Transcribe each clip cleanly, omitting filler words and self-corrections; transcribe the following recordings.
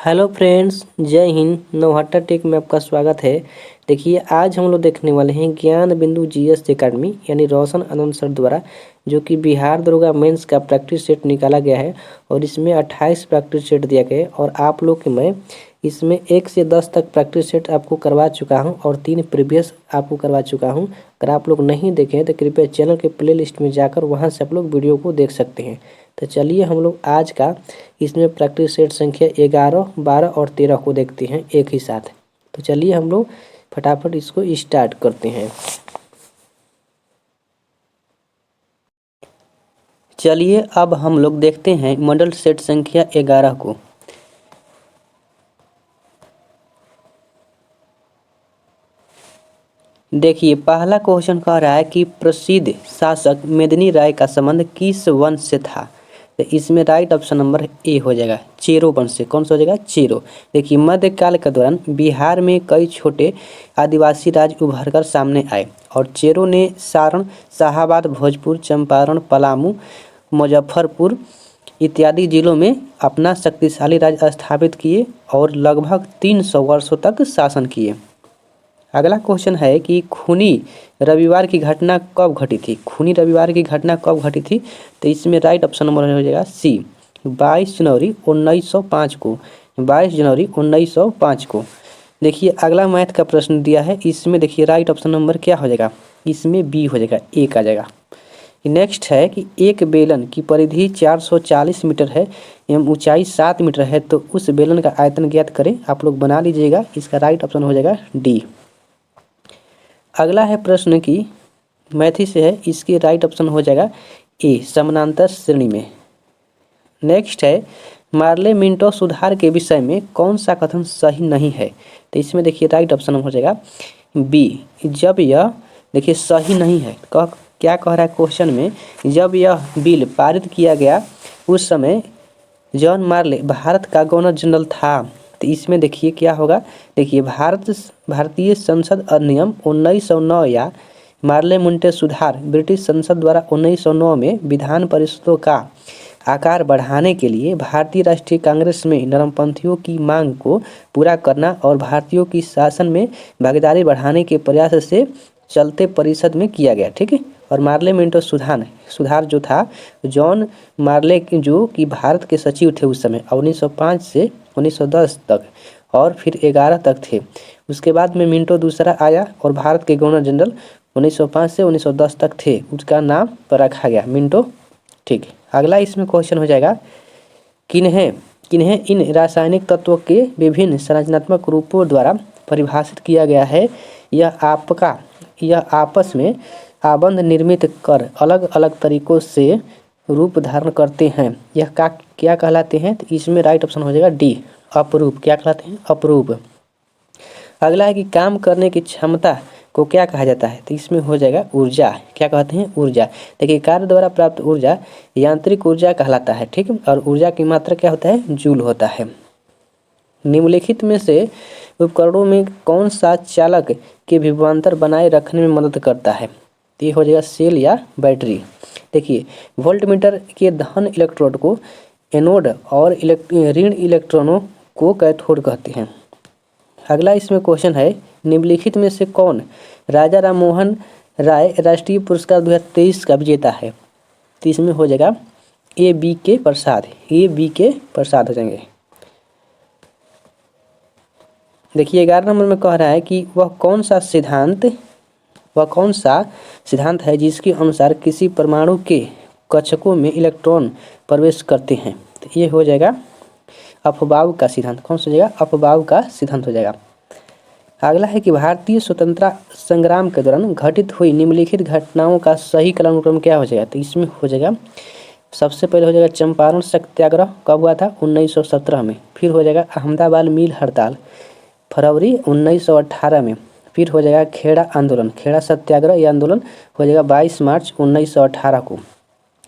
Hello friends, जय Hind. Nauhatta take में आपका स्वागत है। देखिए, आज हम लोग देखने वाले हैं ज्ञान बिंदु जीएस एकेडमी यानी रोशन आनंद सर द्वारा जो कि बिहार दरोगा मेंस का प्रैक्टिस सेट निकाला गया है और इसमें 28 प्रैक्टिस सेट दिया गया है। और आप लोग के मैं इसमें 1 से 10 तक प्रैक्टिस सेट आपको करवा चुका हूं और 3 प्रीवियस आपको करवा चुका हूं। अगर आप लोग नहीं देखें तो कृपया चैनल के प्ले लिस्ट में जाकर वहाँ से आप लोग वीडियो को देख सकते हैं। तो चलिए हम लोग आज का इसमें प्रैक्टिस सेट संख्या 11, 12 और 13 को देखते हैं एक ही साथ। तो चलिए हम लोग फटाफट इसको स्टार्ट करते हैं। चलिए अब हम लोग देखते हैं मॉडल सेट संख्या 11 को। देखिए, पहला क्वेश्चन कह रहा है कि प्रसिद्ध शासक मेदिनी राय का संबंध किस वंश से था। तो इसमें राइट ऑप्शन नंबर ए हो जाएगा, चेरो वंश से। कौन सा हो जाएगा? चेरो। देखिए, मध्यकाल के दौरान बिहार में कई छोटे आदिवासी राज्य उभरकर सामने आए और चेरो ने सारण, शाहाबाद, भोजपुर, चंपारण, पलामू, मुजफ्फरपुर इत्यादि जिलों में अपना शक्तिशाली राज्य स्थापित किए और लगभग 300 वर्षों तक शासन किए। अगला क्वेश्चन है कि खूनी रविवार की घटना कब घटी थी। खूनी रविवार की घटना कब घटी थी? तो इसमें राइट ऑप्शन नंबर हो जाएगा सी, 22 जनवरी 1905 को। 22 जनवरी 1905 को। देखिए, अगला मैथ का प्रश्न दिया है, इसमें देखिए राइट ऑप्शन नंबर क्या हो जाएगा? इसमें बी हो जाएगा, एक आ जाएगा। नेक्स्ट है कि एक बेलन की परिधि 440 मीटर है एवं ऊंचाई 7 मीटर है, तो उस बेलन का आयतन ज्ञात करें। आप लोग बना लीजिएगा, इसका राइट ऑप्शन हो जाएगा डी। अगला है प्रश्न की मैथी से है, इसकी राइट ऑप्शन हो जाएगा ए, समानांतर श्रेणी में। नेक्स्ट है मार्ले मिंटो सुधार के विषय में कौन सा कथन सही नहीं है। तो इसमें देखिए राइट ऑप्शन हो जाएगा बी, जब यह देखिए सही नहीं है। क्या कह रहा है क्वेश्चन में? जब यह बिल पारित किया गया उस समय जॉन मार्ले भारत का गवर्नर जनरल था। तो इसमें देखिए क्या होगा? देखिए, भारतीय संसद अधिनियम 1909 या मार्ले मुंटे सुधार ब्रिटिश संसद द्वारा 1909 में विधान परिषदों का आकार बढ़ाने के लिए भारतीय राष्ट्रीय कांग्रेस में नरमपंथियों की मांग को पूरा करना और भारतीयों की शासन में भागीदारी बढ़ाने के प्रयास से चलते परिषद में किया गया। ठीक है। और मार्ले मिंटो सुधार जो था, जॉन मार्ले जो कि भारत के सचिव थे उस समय 1905 से 1910 तक और फिर 11 तक थे। उसके बाद में मिंटो दूसरा आया और भारत के गवर्नर जनरल 1905 से 1910 तक थे, उसका नाम पर रखा गया मिंटो। ठीक है। अगला इसमें क्वेश्चन हो जाएगा, किन्हें इन रासायनिक तत्वों के विभिन्न संरचनात्मक रूपों द्वारा परिभाषित किया गया है। यह आपस में आबंध निर्मित कर अलग अलग तरीकों से रूप धारण करते हैं। यह क्या कहलाते हैं? तो इसमें राइट ऑप्शन हो जाएगा डी, अपरूप। क्या कहलाते हैं? अपरूप। अगला है कि काम करने की क्षमता को क्या कहा जाता है। तो इसमें हो जाएगा ऊर्जा। क्या कहते हैं? ऊर्जा। देखिए, कार्य द्वारा प्राप्त ऊर्जा यांत्रिक ऊर्जा कहलाता है। ठीक है। और ऊर्जा की मात्रा क्या होता है? जूल होता है। निम्नलिखित में से उपकरणों में कौन सा चालक के विभवांतर बनाए रखने में मदद करता है? तो ये हो जाएगा सेल या बैटरी। देखिए, वोल्टमीटर के धन इलेक्ट्रोड को एनोड और ऋण इलेक्ट्रॉनों को कैथोड कहते हैं। अगला इसमें क्वेश्चन है, निम्नलिखित में से कौन राजा राम मोहन राय राष्ट्रीय पुरस्कार 2023 का विजेता है? तो इसमें हो जाएगा ए बी के प्रसाद। हो जाएंगे। देखिए, 11 नंबर में कह रहा है कि वह कौन सा सिद्धांत है जिसके अनुसार किसी परमाणु के कक्षकों में इलेक्ट्रॉन प्रवेश करते हैं। तो ये हो जाएगा अफबाउ का सिद्धांत। कौन सा हो जाएगा? अफबाउ का सिद्धांत हो जाएगा। अगला है कि भारतीय स्वतंत्रता संग्राम के दौरान घटित हुई निम्नलिखित घटनाओं का सही कालानुक्रम क्या हो जाएगा। तो इसमें हो जाएगा सबसे पहले हो जाएगा चंपारण सत्याग्रह। कब हुआ था? 1917 में। फिर हो जाएगा अहमदाबाद मिल हड़ताल फरवरी 1918 में। फिर हो जाएगा खेड़ा आंदोलन, खेड़ा सत्याग्रह या आंदोलन हो जाएगा 22 मार्च 1918 को।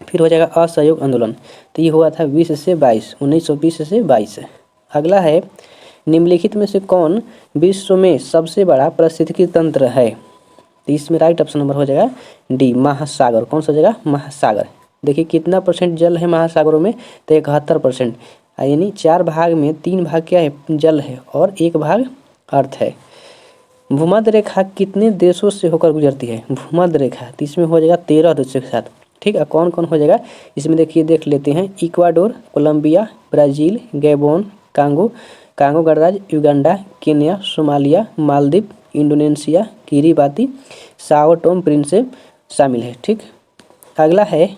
फिर हो जाएगा असहयोग आंदोलन, तो ये हुआ था 1920 से 22। अगला है, निम्नलिखित में से कौन विश्व में सबसे बड़ा पारिस्थितिकी तंत्र है। तो इसमें राइट ऑप्शन नंबर हो जाएगा डी, महासागर। कौन सा हो जाएगा? महासागर। देखिए कितना % जल है महासागरों में? तो 71%। यानी 4 भाग में 3 भाग क्या है, जल है और 1 भाग अर्थ है। भूमध्य रेखा कितने देशों से होकर गुजरती है? भूमध्य रेखा, तो इसमें हो जाएगा 13 देशों के साथ। ठीक है, कौन कौन हो जाएगा इसमें देखिए, देख लेते हैं। Ecuador, Colombia, Brazil, Gabon, Congo गणराज्य, Uganda, Kenya, Somalia, Maldives, Indonesia, Kiribati, Sao Tome Principe शामिल है। ठीक, अगला है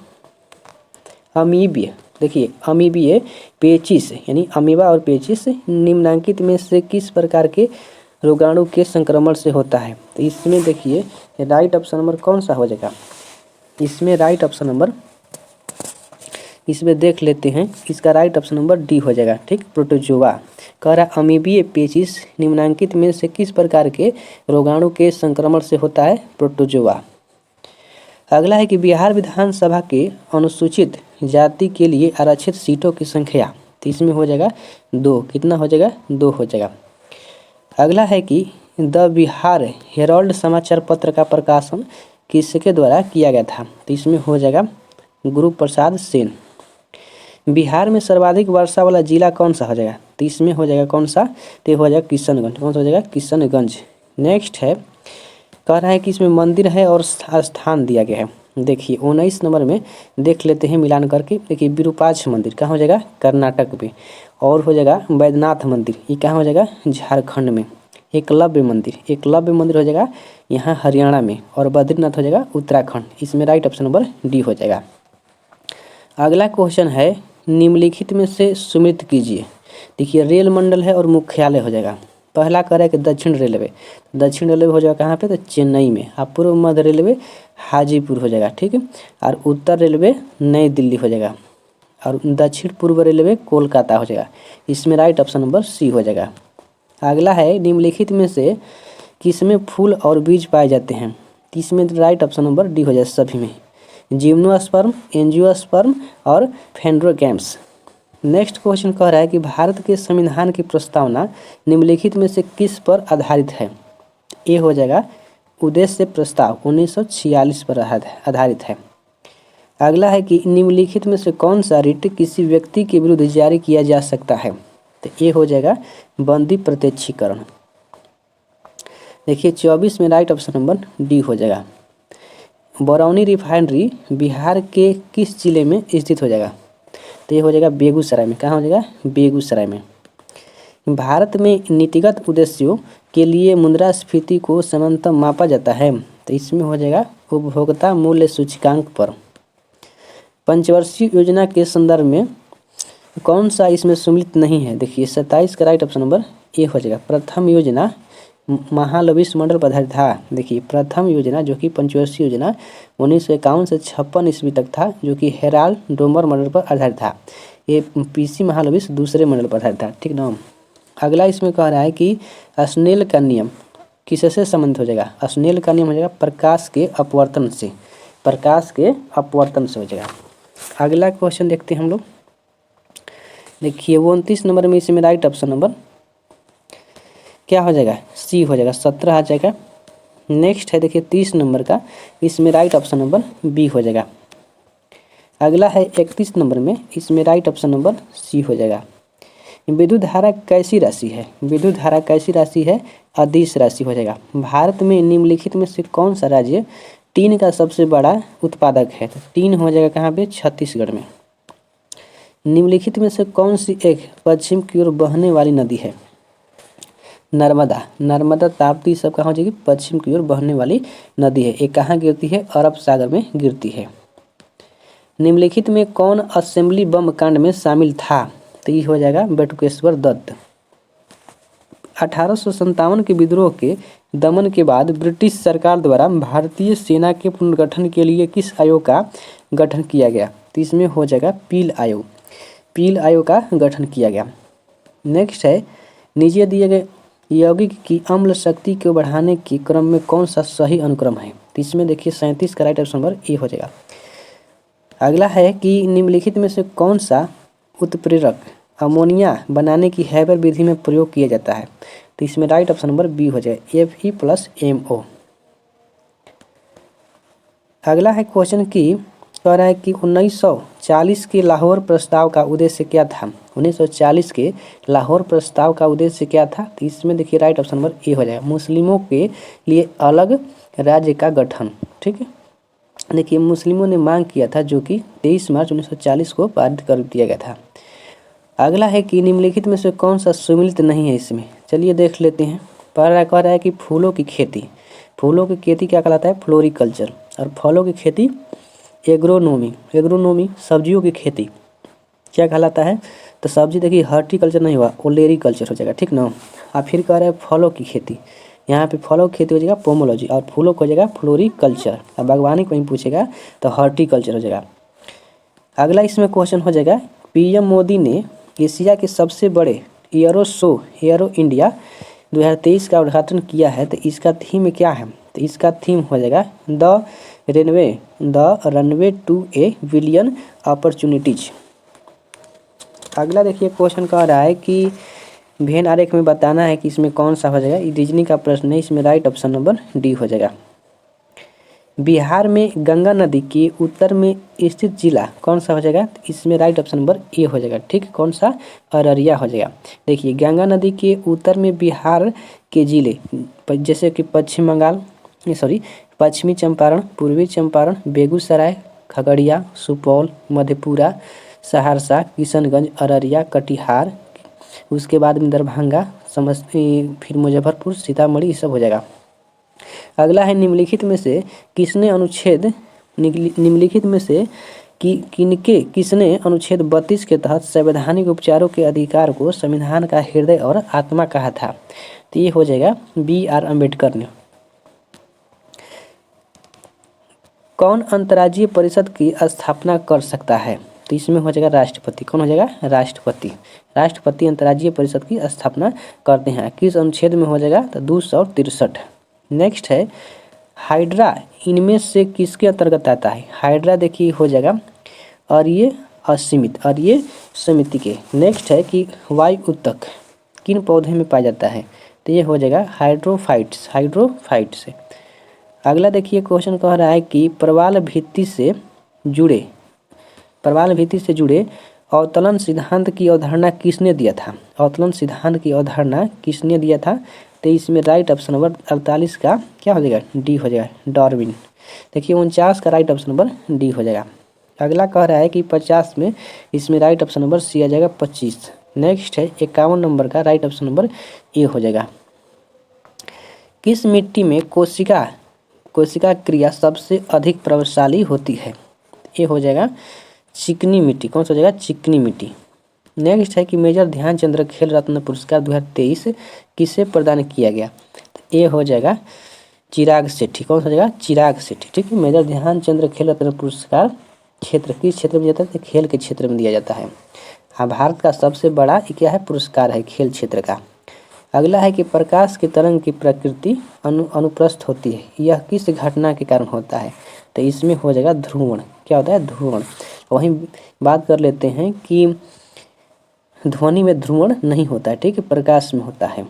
अमीबिया। देखिए अमीबिया पेचिस यानी अमीबा और पेचिस निम्नलिखित में से किस प्रकार के रोगाणु के संक्रमण से होता है? तो इसमें देखिए राइट ऑप्शन नंबर कौन सा हो जाएगा? इसमें राइट ऑप्शन नंबर, इसमें देख लेते हैं, इसका राइट ऑप्शन नंबर डी हो जाएगा। ठीक, प्रोटोजोआ। कह रहा है अमीबिया पेचिस निम्नलिखित में से किस प्रकार के रोगाणु के संक्रमण से होता है? प्रोटोजोआ। अगला है कि बिहार विधानसभा के अनुसूचित जाति के लिए आरक्षित सीटों की संख्या, तो इसमें हो जाएगा 2। कितना हो जाएगा? 2 हो जाएगा। अगला है कि द बिहार हेराल्ड समाचार पत्र का प्रकाशन किसके द्वारा किया गया था? तो इसमें हो जाएगा गुरु प्रसाद सेन। बिहार में सर्वाधिक वर्षा वाला जिला कौन सा हो जाएगा? तो इसमें हो जाएगा कौन सा? तो हो जाएगा किशनगंज। कौन सा हो जाएगा? किशनगंज। नेक्स्ट है, कह रहा है कि इसमें मंदिर है और स्थान दिया गया है। देखिए 19 नंबर में देख लेते हैं मिलान करके। देखिए विरूपाक्ष मंदिर कहाँ हो जाएगा? कर्नाटक में। और हो जाएगा वैद्यनाथ मंदिर, ये कहाँ हो जाएगा? झारखंड में। एकलव्य मंदिर हो जाएगा यहाँ हरियाणा में। और बद्रीनाथ हो जाएगा उत्तराखंड। इसमें राइट ऑप्शन नंबर डी हो जाएगा। अगला क्वेश्चन है निम्नलिखित में से सुमेलित कीजिए। देखिए रेल मंडल है और मुख्यालय हो जाएगा। पहला कह रहा है कि दक्षिण रेलवे हो जाएगा कहाँ पे? तो चेन्नई में। और पूर्व मध्य रेलवे हाजीपुर हो जाएगा। ठीक है, और उत्तर रेलवे नई दिल्ली हो जाएगा। और दक्षिण पूर्व रेलवे कोलकाता हो जाएगा। इसमें राइट ऑप्शन नंबर सी हो जाएगा। अगला है निम्नलिखित में से किसमें फूल और बीज पाए जाते हैं? इसमें राइट ऑप्शन नंबर डी हो जाए सभी में। जिम्नोस्पर्म, एंजियोस्पर्म और फेंड्रोगैम्स। नेक्स्ट क्वेश्चन कह रहा है कि भारत के संविधान की प्रस्तावना निम्नलिखित में से किस पर आधारित है? ए हो जाएगा उद्देश्य प्रस्ताव 1946 पर आधारित है। अगला है कि निम्नलिखित में से कौन सा रिट किसी व्यक्ति के विरुद्ध जारी किया जा सकता है? तो ये हो जाएगा बंदी प्रत्यक्षीकरण। देखिए 24 में राइट ऑप्शन नंबर डी हो जाएगा। बरौनी रिफाइनरी बिहार के किस जिले में स्थित हो जाएगा? तो ये हो जाएगा बेगूसराय में। कहाँ हो जाएगा? बेगूसराय में। भारत में नीतिगत उद्देश्यों के लिए मुद्रास्फीति को समांतर मापा जाता है, तो इसमें हो जाएगा उपभोक्ता मूल्य सूचकांक पर। पंचवर्षीय योजना के संदर्भ में कौन सा इसमें सम्मिलित नहीं है? देखिए 27 का राइट ऑप्शन नंबर ए हो जाएगा। प्रथम योजना महालविश मंडल पर आधारित था। देखिए प्रथम योजना जो कि पंचवर्षीय योजना 1951 से 56 ईस्वी तक था, जो कि हेराल्ड डोमर मंडल पर आधारित था। ये पीसी महालविश दूसरे मंडल पर आधारित था। ठीक ना। अगला इसमें कह रहा है कि स्नेल का नियम किससे संबंधित हो जाएगा? स्नेल का नियम हो जाएगा प्रकाश के अपवर्तन से हो जाएगा। अगला क्वेश्चन देखते हैं हम लोग। देखिए 29 नंबर में इसमें राइट ऑप्शन नंबर क्या हो जाएगा? सी हो जाएगा, 17 आ जाएगा। नेक्स्ट है देखिए 30 नंबर का, इसमें राइट ऑप्शन नंबर बी हो जाएगा। अगला है 31 नंबर में, इसमें राइट ऑप्शन नंबर सी हो जाएगा। विद्युत धारा कैसी राशि है? विद्युत धारा कैसी राशि है? अदिश राशि हो जाएगा। भारत में निम्नलिखित में से कौन सा राज्य टीन का सबसे बड़ा उत्पादक है? तो टीन हो जाएगा कहाँ पे? छत्तीसगढ़ में। निम्नलिखित में से कौन सी एक पश्चिम की ओर बहने वाली नदी है? नर्मदा ताप्ती सब कहाँ हो जाएगी? पश्चिम की ओर बहने वाली नदी है। ये कहाँ गिरती है? अरब सागर में गिरती है। निम्नलिखित में कौन असेंबली बम कांड में शामिल था? तो ये हो जाएगा बटुकेश्वर दत्त। 1857 के विद्रोह के दमन के बाद ब्रिटिश सरकार द्वारा भारतीय सेना के पुनर्गठन के लिए किस आयोग का गठन किया गया? तो इसमें हो जाएगा पील आयोग का गठन किया गया। नेक्स्ट है नीचे दिए गए यौगिक की अम्ल शक्ति को बढ़ाने के क्रम में कौन सा सही अनुक्रम है? तो इसमें देखिए 37 का राइट ऑप्शन नंबर ए हो जाएगा। अगला है कि निम्नलिखित में से कौन सा उत्प्रेरक अमोनिया बनाने की हैबर विधि में प्रयोग किया जाता है? तो इसमें राइट ऑप्शन नंबर बी हो जाए, Fe+MO। अगला है क्वेश्चन कि कह रहा है कि 1940 के लाहौर प्रस्ताव का उद्देश्य क्या था। 1940 के लाहौर प्रस्ताव का उद्देश्य क्या था। तो इसमें देखिए राइट ऑप्शन नंबर ए हो जाएगा, मुस्लिमों के लिए अलग राज्य का गठन। ठीक है, देखिए मुस्लिमों ने मांग किया था, जो कि 23 मार्च 1940 को पारित कर दिया गया था। अगला है कि निम्नलिखित में से कौन सा सुमिलित नहीं है इसमें। चलिए देख लेते हैं। पहला कह रहा है कि फूलों की खेती। फूलों की खेती क्या कहलाता है, फ्लोरिकल्चर। और फलों की खेती एग्रोनोमी। एग्रोनोमी सब्जियों की खेती क्या कहलाता है, तो सब्जी देखिए हॉर्टिकल्चर नहीं हुआ, ओलेरिकल्चर हो जाएगा। ठीक ना। और फिर कह रहे हैं फलों की खेती, यहाँ पे फलों की खेती हो जाएगा पोमोलॉजी, और फूलों को हो जाएगा फ्लोरिकल्चर। और बागवानी को ही पूछेगा तो हॉर्टिकल्चर हो जाएगा। अगला इसमें क्वेश्चन हो जाएगा, पीएम मोदी ने एशिया के सबसे बड़े एयरो शो एयरो इंडिया 2023 का उद्घाटन किया है, तो इसका थीम क्या है। तो इसका थीम हो जाएगा the runway to a billion opportunities. अगला देखिए क्वेश्चन कह रहा है कि वेन आरेख में बताना है कि इसमें कौन सा हो जाएगा। ये रीजनिंग का प्रश्न है, इसमें राइट ऑप्शन नंबर डी हो जाएगा। बिहार में गंगा नदी के उत्तर में स्थित जिला कौन सा हो जाएगा, इसमें राइट ऑप्शन नंबर ए हो जाएगा। ठीक, कौन सा, अररिया हो जाएगा। देखिए गंगा नदी के उत्तर में बिहार के जिले जैसे कि पश्चिमी चंपारण, पूर्वी चंपारण, बेगूसराय, खगड़िया, सुपौल, मधेपुरा, सहरसा, किशनगंज, अररिया, कटिहार, उसके बाद में दरभंगा, फिर मुजफ्फरपुर, सीतामढ़ी, ये सब हो जाएगा। अगला है निम्नलिखित में से किसने अनुच्छेद 32 के तहत संवैधानिक उपचारों के अधिकार को संविधान का हृदय और आत्मा कहा था। तो ये हो जाएगा BR अम्बेडकर ने। कौन अंतर्राज्यीय परिषद की स्थापना कर सकता है, तो इसमें हो जाएगा राष्ट्रपति। कौन हो जाएगा, राष्ट्रपति। राष्ट्रपति अंतर्राज्यीय परिषद की स्थापना करते हैं। किस अनुच्छेद में हो जाएगा, तो 263। नेक्स्ट है हाइड्रा, इनमें से किसके अंतर्गत आता है। हाइड्रा देखिए हो जाएगा और ये असीमित और ये समिति के। नेक्स्ट है कि वायु उत्तक किन पौधे में पाया जाता है, तो ये हो जाएगा हाइड्रोफाइट से। अगला देखिए क्वेश्चन कह रहा है कि प्रवाल भित्ति से जुड़े अवतलन सिद्धांत की अवधारणा किसने दिया था। अवतलन सिद्धांत की अवधारणा किसने दिया था, तो इसमें राइट ऑप्शन नंबर 48 का क्या हो जाएगा, डी हो जाएगा, डार्विन। देखिए 49 का राइट ऑप्शन नंबर डी हो जाएगा। अगला कह रहा है कि 50 में इसमें राइट ऑप्शन नंबर सी आ जाएगा 25। नेक्स्ट है 51 नंबर का राइट ऑप्शन नंबर ए हो जाएगा। किस मिट्टी में कोशिका क्रिया सबसे अधिक प्रभावशाली होती है, ये हो जाएगा चिकनी मिट्टी। कौन सा हो जाएगा, चिकनी मिट्टी। नेक्स्ट है कि मेजर ध्यानचंद खेल रत्न पुरस्कार 2023 किसे प्रदान किया गया, तो ये हो जाएगा चिराग शेट्टी। कौन सा हो जाएगा, चिराग शेट्टी। ठीक है, मेजर ध्यानचंद खेल रत्न पुरस्कार किस क्षेत्र में जाता है, तो खेल के क्षेत्र में दिया जाता है। हाँ, भारत का सबसे बड़ा क्या है, पुरस्कार है खेल क्षेत्र का। अगला है कि प्रकाश की तरंग की प्रकृति अनुप्रस्थ होती है, यह किस घटना के कारण होता है, तो इसमें हो जाएगा ध्रुवण। क्या होता है, ध्रुवण। वहीं बात कर लेते हैं कि ध्वनि में ध्रुवण नहीं होता है, ठीक है, प्रकाश में होता है।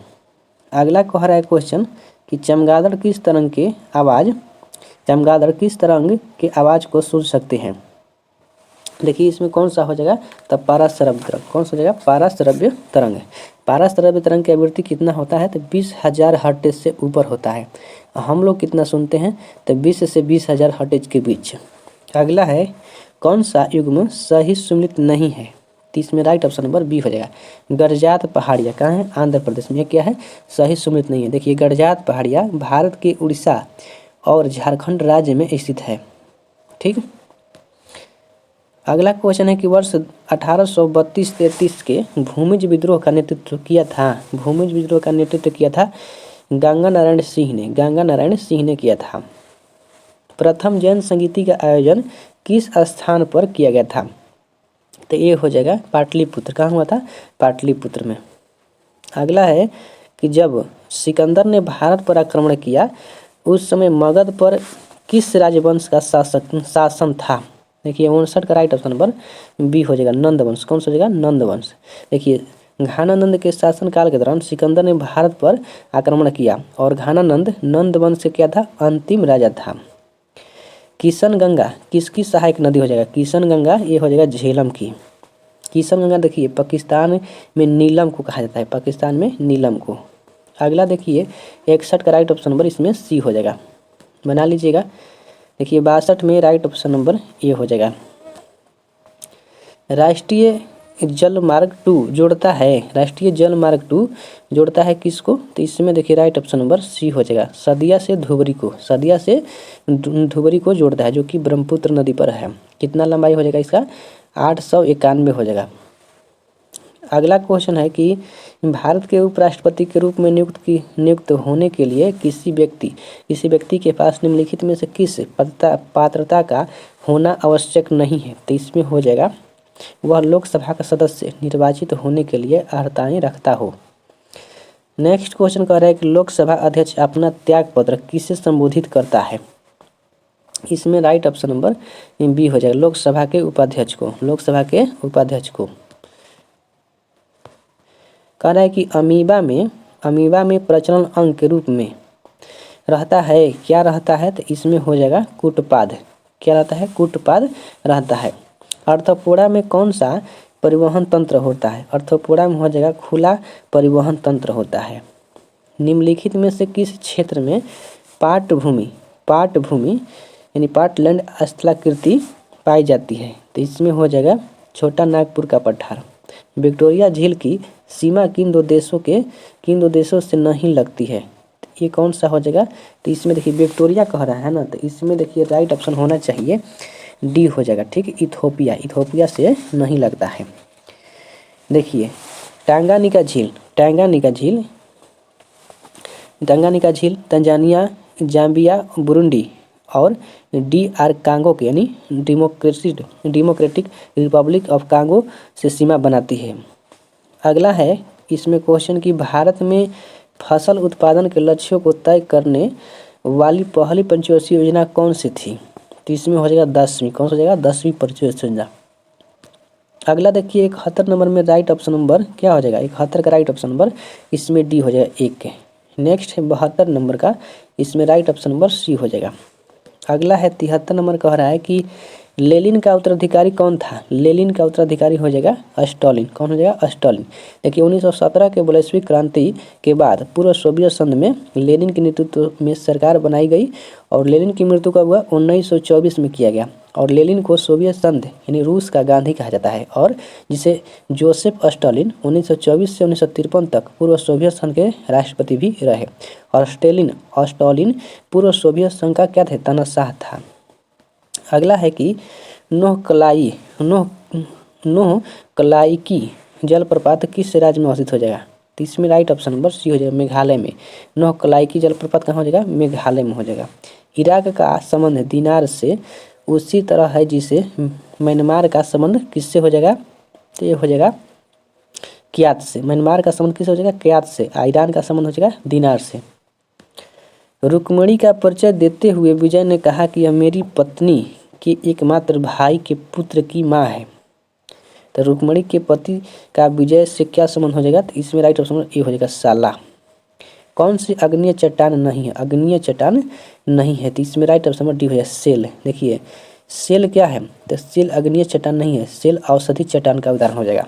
अगला कह रहा है क्वेश्चन कि चमगादड़ किस तरंग के आवाज़ को सुन सकते हैं। देखिए इसमें कौन सा हो जाएगा, तब पाराश्रव्य तरंग। कौन सा हो जाएगा, पाराश्रव्य तरंग। पाराश्रव्य तरंग की आवृत्ति कितना होता है, तो 20,000 हर्ट्ज से ऊपर होता है। हम लोग कितना सुनते हैं, तो 20 से 20,000 हर्ट्ज के बीच। अगला है कौन सा युग्म सही सुमिलित नहीं है, तो इसमें राइट ऑप्शन नंबर बी हो जाएगा। गडजात पहाड़ियाँ कहाँ है, आंध्र प्रदेश में, क्या है, सही सुमिलित नहीं है। देखिए गडजात पहाड़ियाँ भारत के उड़ीसा और झारखंड राज्य में स्थित है। ठीक। अगला क्वेश्चन है कि वर्ष 1832-33 के भूमिज विद्रोह का नेतृत्व किया था गंगा नारायण सिंह ने किया था। प्रथम जैन संगीति का आयोजन किस स्थान पर किया गया था, तो ये हो जाएगा पाटलिपुत्र। कहाँ हुआ था, पाटलिपुत्र में। अगला है कि जब सिकंदर ने भारत पर आक्रमण किया उस समय मगध पर किस राजवंश का शासन था। देखिए 59 का राइट ऑप्शन नंबर बी हो जाएगा, नंद वंश। कौन सा हो जाएगा, नंद वंश। देखिए घानानंद के शासनकाल के दौरान सिकंदर ने भारत पर आक्रमण किया और घानानंद नंद वंश से क्या था, अंतिम राजा था। किशन गंगा किसकी सहायक नदी हो जाएगा? किशन गंगा ये हो जाएगा झेलम की। किशन गंगा देखिए पाकिस्तान में नीलम को कहा जाता है, पाकिस्तान में नीलम को। अगला देखिए 61 का राइट ऑप्शन नंबर इसमें सी हो जाएगा, बना लीजिएगा। देखिए 62 में राइट ऑप्शन नंबर ए हो जाएगा। राष्ट्रीय जल मार्ग 2 जोड़ता है, राष्ट्रीय जल मार्ग 2 जोड़ता है किसको? तो इसमें देखिए राइट ऑप्शन नंबर सी हो जाएगा, सदिया से धुबरी को, सदिया से धुबरी को जोड़ता है जो कि ब्रह्मपुत्र नदी पर है। कितना लंबाई हो जाएगा इसका? 891 हो जाएगा। अगला क्वेश्चन है कि भारत के उपराष्ट्रपति के रूप में नियुक्त होने के लिए किसी व्यक्ति के पास निम्नलिखित में से किस पात्रता का होना आवश्यक नहीं है? तो इसमें हो जाएगा वह लोकसभा का सदस्य निर्वाचित होने के लिए अर्हताएं रखता हो। नेक्स्ट क्वेश्चन कह रहा है कि लोकसभा अध्यक्ष अपना त्यागपत्र किससे संबोधित करता है? इसमें राइट ऑप्शन नंबर बी हो जाएगा, लोकसभा के उपाध्यक्ष को, लोकसभा के उपाध्यक्ष को। कह रहा है कि अमीबा में प्रचलन अंग के रूप में रहता है, क्या रहता है? तो इसमें हो जाएगा कूटपाद। क्या रहता है? कूटपाद रहता है। अर्थोपोडा में कौन सा परिवहन तंत्र होता है? अर्थोपोडा में हो जाएगा खुला परिवहन तंत्र होता है। निम्नलिखित में से किस क्षेत्र में पाटभूमि यानी पाटलैंड स्थलाकृति पाई जाती है? तो इसमें हो जाएगा छोटा नागपुर का पठार। विक्टोरिया झील की सीमा किन दो देशों से नहीं लगती है? ये कौन सा हो जाएगा? तो इसमें देखिए विक्टोरिया कह रहा है ना, तो इसमें देखिए राइट ऑप्शन होना चाहिए डी हो जाएगा, ठीक। इथोपिया से नहीं लगता है। देखिए टांगानिका झील तंजानिया, जाम्बिया, बुरुंडी और DR कांगो के यानी डेमोक्रेटिक रिपब्लिक ऑफ कांगो से सीमा बनाती है। अगला है इसमें क्वेश्चन कि भारत में फसल उत्पादन के लक्ष्यों को तय करने वाली पहली पंचवर्षीय योजना कौन सी थी? तो इसमें हो जाएगा 10वीं। कौन सा हो जाएगा? 10वीं पंचवर्षीय योजना। अगला देखिए 71 नंबर में राइट ऑप्शन नंबर क्या हो जाएगा? 71 का राइट ऑप्शन नंबर इसमें डी हो जाएगा 1 के। नेक्स्ट है 72 नंबर का, इसमें राइट ऑप्शन नंबर सी हो जाएगा। अगला है 73 नंबर कह रहा है कि लेनिन का उत्तराधिकारी कौन था? लेनिन का उत्तराधिकारी हो जाएगा स्टालिन। कौन हो जाएगा? स्टालिन। देखिए 1917 के बोल्शेविक क्रांति के बाद पूर्व सोवियत संघ में लेनिन के नेतृत्व में सरकार बनाई गई और लेनिन की मृत्यु कब हुआ? 1924 में किया गया। और लेनिन को सोवियत संघ यानी रूस का गांधी कहा जाता है और जिसे जोसेफ स्टालिन 1924 से 1953 तक पूर्व सोवियत संघ के राष्ट्रपति भी रहे। और स्टालिन पूर्व सोवियत संघ का क्या थे? तानाशाह था। अगला है कि नोह कलाई की जलप्रपात किस राज्य में अवस्थित हो जाएगा? तो इसमें राइट ऑप्शन नंबर सी हो जाएगा, मेघालय में। नोह कलाई की जलप्रपात कहाँ हो जाएगा? मेघालय में हो जाएगा। इराक का संबंध दिनार से उसी तरह है जिसे म्यांमार का संबंध किससे हो जाएगा? तो ये हो जाएगा क्यात से। म्यांमार का संबंध किससे हो जाएगा? क्यात से। ईरान का संबंध हो जाएगा दिनार से। रुक्मिणी का परिचय देते हुए विजय ने कहा कि यह मेरी पत्नी के एकमात्र भाई के पुत्र की माँ है। तो रुक्मिणी के पति का विजय से क्या संबंध हो जाएगा? तो इसमें राइट ऑप्शन ए हो जाएगा साला। कौन सी अग्नीय चट्टान नहीं है? अग्नीय चट्टान नहीं है, तो इसमें राइट ऑप्शन डी हो जाएगा सेल। देखिए सेल क्या है? तो सेल अग्नीय चट्टान नहीं है, सेल औषधि चट्टान का उदाहरण हो जाएगा।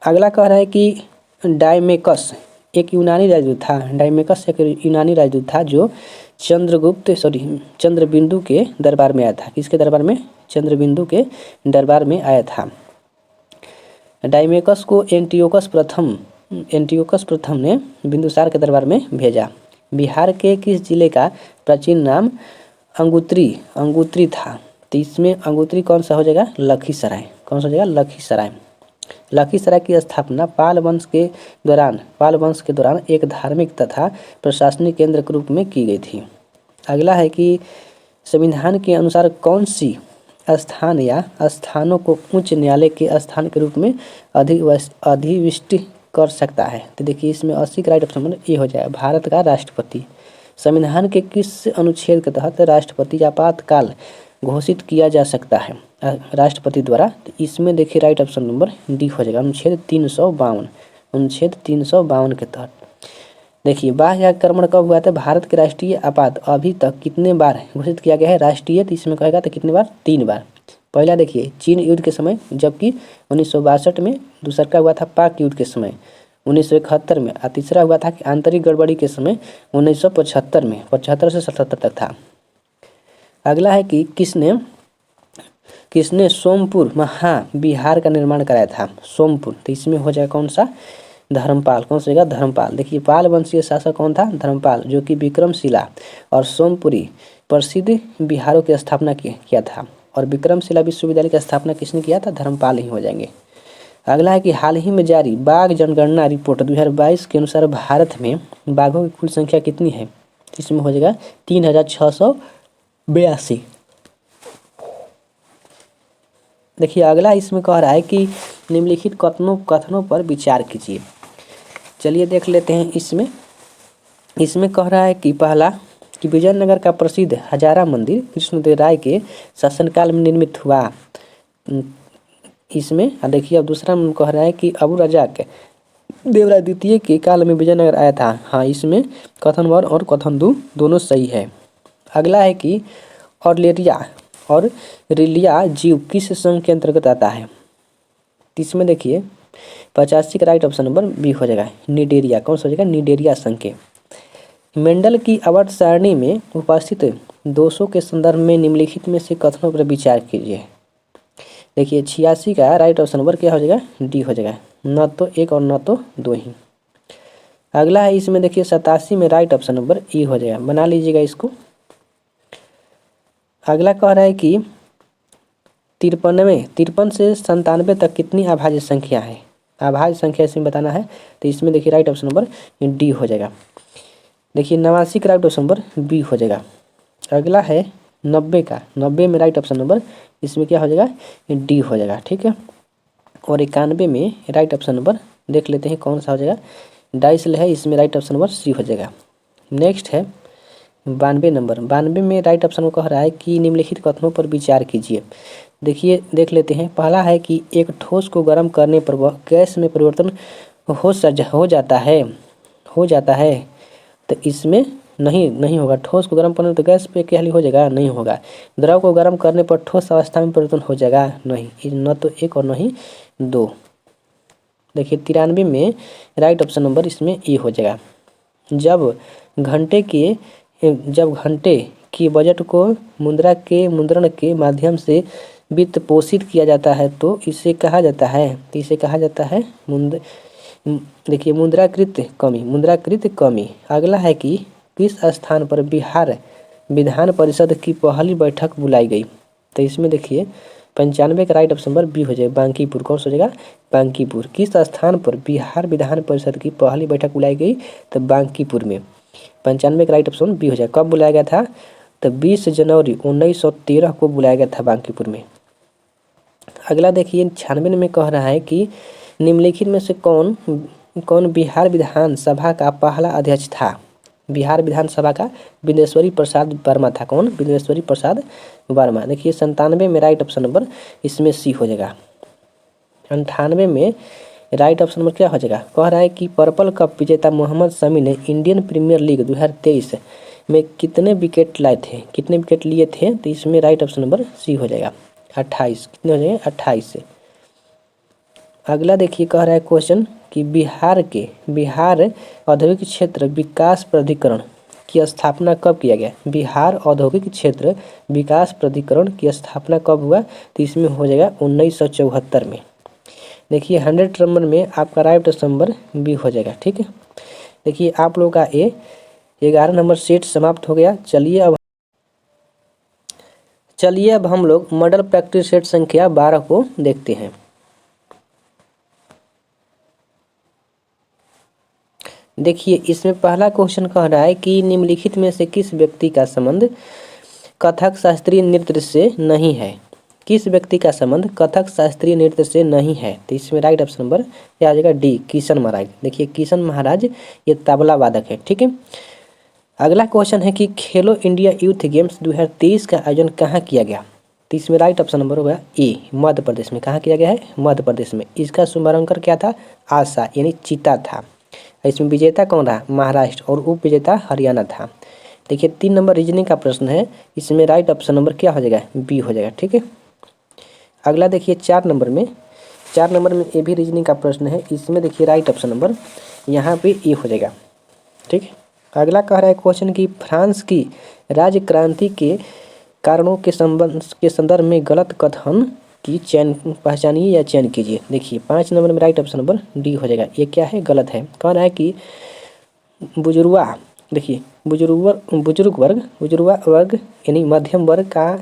अगला कह रहा है कि डायमेकस एक यूनानी राजदूत था जो चंद्रबिंदु के दरबार में आया था। किसके दरबार में? चंद्रबिंदु के दरबार में आया था। डायमेकस को एंटियोकस प्रथम ने बिंदुसार के दरबार में भेजा। बिहार के किस जिले का प्राचीन नाम अंगुत्री था? तो इसमें अंगुत्री कौन सा हो जाएगा? लखीसराय। कौन सा हो जाएगा? लखीसराय। लखीसराय की स्थापना पाल वंश के दौरान एक धार्मिक तथा प्रशासनिक केंद्र के रूप में की गई थी। अगला है कि संविधान के अनुसार कौन सी स्थान या स्थानों को उच्च न्यायालय के स्थान के रूप में अधिविष्ट कर सकता है? तो देखिए इसमें 80 का राइट ऑप्शन ए हो जाएगा, भारत का राष्ट्रपति। संविधान के किस अनुच्छेद के तहत राष्ट्रपति आपातकाल घोषित किया जा सकता है राष्ट्रपति द्वारा? तो इसमें देखिए राइट ऑप्शन नंबर डी हो जाएगा, अनुच्छेद 352 के तहत। देखिए बाह्य आक्रमण कब हुआ था? भारत के राष्ट्रीय आपात अभी तक कितने बार घोषित किया गया है? राष्ट्रीय तो इसमें कहेगा तो कितने बार? 3 बार। पहला देखिए चीन युद्ध के समय, जबकि 1962 में। दूसरा का हुआ था पाक युद्ध के समय 1971 में। और तीसरा हुआ था कि आंतरिक गड़बड़ी के समय 1975 में। 75 से 77 तक था। अगला है कि किसने सोमपुर महाविहार का निर्माण कराया था? सोमपुर, तो इसमें हो जाएगा कौन सा? धर्मपाल। कौन सा जगह? धर्मपाल। देखिए पाल वंशीय शासक कौन था? धर्मपाल, जो कि विक्रमशिला और सोमपुरी प्रसिद्ध विहारों की स्थापना किया था। और विक्रमशिला विश्वविद्यालय की स्थापना किसने किया था? धर्मपाल ही हो जाएंगे। अगला है कि हाल ही में जारी बाघ जनगणना रिपोर्ट 2022 के अनुसार भारत में बाघों की कुल संख्या कितनी है? इसमें हो जाएगा 3682। देखिए अगला इसमें कह रहा है कि निम्नलिखित कथनों पर विचार कीजिए। चलिए देख लेते हैं। इसमें कह रहा है कि पहला कि विजयनगर का प्रसिद्ध हजारा मंदिर कृष्णदेव राय के शासनकाल में निर्मित हुआ। इसमें देखिए अब दूसरा में कह रहा है कि अबू रजाक देवराय द्वितीय के काल में विजयनगर आया था। हाँ, इसमें कथन 1 और कथन 2 दोनों सही है। अगला है कि ऑर्लेरिया और रिलिया जीव किस संघ के अंतर्गत आता है? इसमें देखिए 85 का राइट ऑप्शन नंबर बी हो जाएगा, निडेरिया। कौन सा हो जाएगा? निडेरिया संघ के। मेंडल की आवर्त सारणी में उपस्थित दोषों के संदर्भ में निम्नलिखित में से कथनों पर विचार कीजिए। देखिए 86 का राइट ऑप्शन नंबर क्या हो जाएगा? डी हो जाएगा, न तो 1 और न तो 2 ही। अगला है इसमें देखिए 87 में राइट ऑप्शन नंबर ई हो जाएगा, बना लीजिएगा इसको। अगला कह रहा है कि 53 से 97 तक कितनी अभाज्य संख्या है? अभाज्य संख्या इसमें बताना है, तो इसमें देखिए राइट ऑप्शन नंबर डी हो जाएगा। देखिए 89 का राइट ऑप्शन नंबर बी हो जाएगा। अगला है 90 में राइट ऑप्शन नंबर इसमें क्या हो जाएगा? डी हो जाएगा, ठीक है। और 91 में राइट ऑप्शन नंबर देख लेते हैं कौन सा हो जाएगा? डाइसल है, इसमें राइट ऑप्शन नंबर सी हो जाएगा। नेक्स्ट है 92 नंबर। 92 में राइट ऑप्शन में कह रहा है कि निम्नलिखित कथनों पर विचार कीजिए। देखिए देख लेते हैं। पहला है कि एक ठोस को गर्म करने पर वह गैस में परिवर्तन हो जाता है, तो इसमें नहीं होगा। ठोस को गर्म करने पर तो गैस पे क्या हो जाएगा? नहीं होगा। द्रव को गर्म करने पर ठोस अवस्था में परिवर्तन हो जाएगा? नहीं, न तो 1 और न ही 2। देखिए 93 में राइट ऑप्शन नंबर इसमें ए हो जाएगा। जब घंटे की बजट को मुद्रा के मुद्रण के माध्यम से वित्त पोषित किया जाता है तो इसे कहा जाता है देखिए मुद्राकृत कमी। अगला है कि किस स्थान पर बिहार विधान परिषद की पहली बैठक बुलाई गई? तो इसमें देखिए 95 का राइट ऑप्शन नंबर बी हो जाएगा, बांकीपुर। कौन सा हो जाएगा? बांकीपुर। किस स्थान पर बिहार विधान परिषद की पहली बैठक बुलाई गई? तो बांकीपुर में। 95 का राइट ऑप्शन बी हो जाएगा। कब बुलाया गया था? तो 20 जनवरी 1913 को बुलाया गया था बांकीपुर में। अगला देखिए 96 में कह रहा है कि निम्नलिखित में से कौन बिहार विधानसभा का पहला अध्यक्ष था? बिहार विधानसभा का बिंदेश्वरी प्रसाद वर्मा था। कौन? बिंदेश्वरी प्रसाद वर्मा। देखिए 97 में राइट ऑप्शन नंबर इसमें सी हो जाएगा। 98 में राइट ऑप्शन नंबर क्या हो जाएगा? कह रहा है कि पर्पल कप विजेता मोहम्मद शमी ने इंडियन प्रीमियर लीग 2023 में कितने विकेट लिए थे? तो इसमें राइट ऑप्शन नंबर सी हो जाएगा, 28। कितने हो जाएंगे? 28 से। अगला देखिए कह रहा है क्वेश्चन कि बिहार औद्योगिक क्षेत्र विकास प्राधिकरण की स्थापना कब किया गया? बिहार औद्योगिक क्षेत्र विकास प्राधिकरण की स्थापना कब हुआ? तो इसमें हो जाएगा 1974 में। देखिए 100 नंबर में आपका राइट ऑप्शन नंबर बी हो जाएगा, ठीक है। देखिए आप लोगों का 11 नंबर सेट समाप्त हो गया। चलिए अब हम लोग मॉडल प्रैक्टिस सेट संख्या 12 को देखते हैं। देखिए इसमें पहला क्वेश्चन कह रहा है कि निम्नलिखित में से किस व्यक्ति का संबंध कथक शास्त्रीय नृत्य से नहीं है? किस व्यक्ति का संबंध कथक शास्त्रीय नृत्य से नहीं है? तो इसमें राइट ऑप्शन नंबर क्या आ जाएगा? डी, किशन महाराज। देखिए किशन महाराज ये तबला वादक है, ठीक है। अगला क्वेश्चन है कि खेलो इंडिया यूथ गेम्स 2023 का आयोजन कहाँ किया गया? तो इसमें राइट ऑप्शन नंबर होगा ए, मध्य प्रदेश में। कहाँ किया गया है? मध्य प्रदेश में। इसका शुभारंभ क्या था? आशा यानी चीता था। इसमें विजेता कौन रहा? महाराष्ट्र, और उप विजेता हरियाणा था। देखिए 3 नंबर रीजनिंग का प्रश्न है, इसमें राइट ऑप्शन नंबर क्या हो जाएगा? बी हो जाएगा। ठीक है, अगला देखिए 4 नंबर में ये भी रीजनिंग का प्रश्न है, इसमें देखिए राइट ऑप्शन नंबर यहाँ पे ए हो जाएगा। ठीक है, अगला कह रहा है क्वेश्चन की फ्रांस की राज्य क्रांति के कारणों के संदर्भ में गलत कथन की चयन पहचानिए या चयन कीजिए। देखिए 5 नंबर में राइट ऑप्शन नंबर डी हो जाएगा। ये क्या है? गलत है। कह रहा है कि बुजुर्गा, देखिए बुजुर्ग वर्ग यानी मध्यम वर्ग का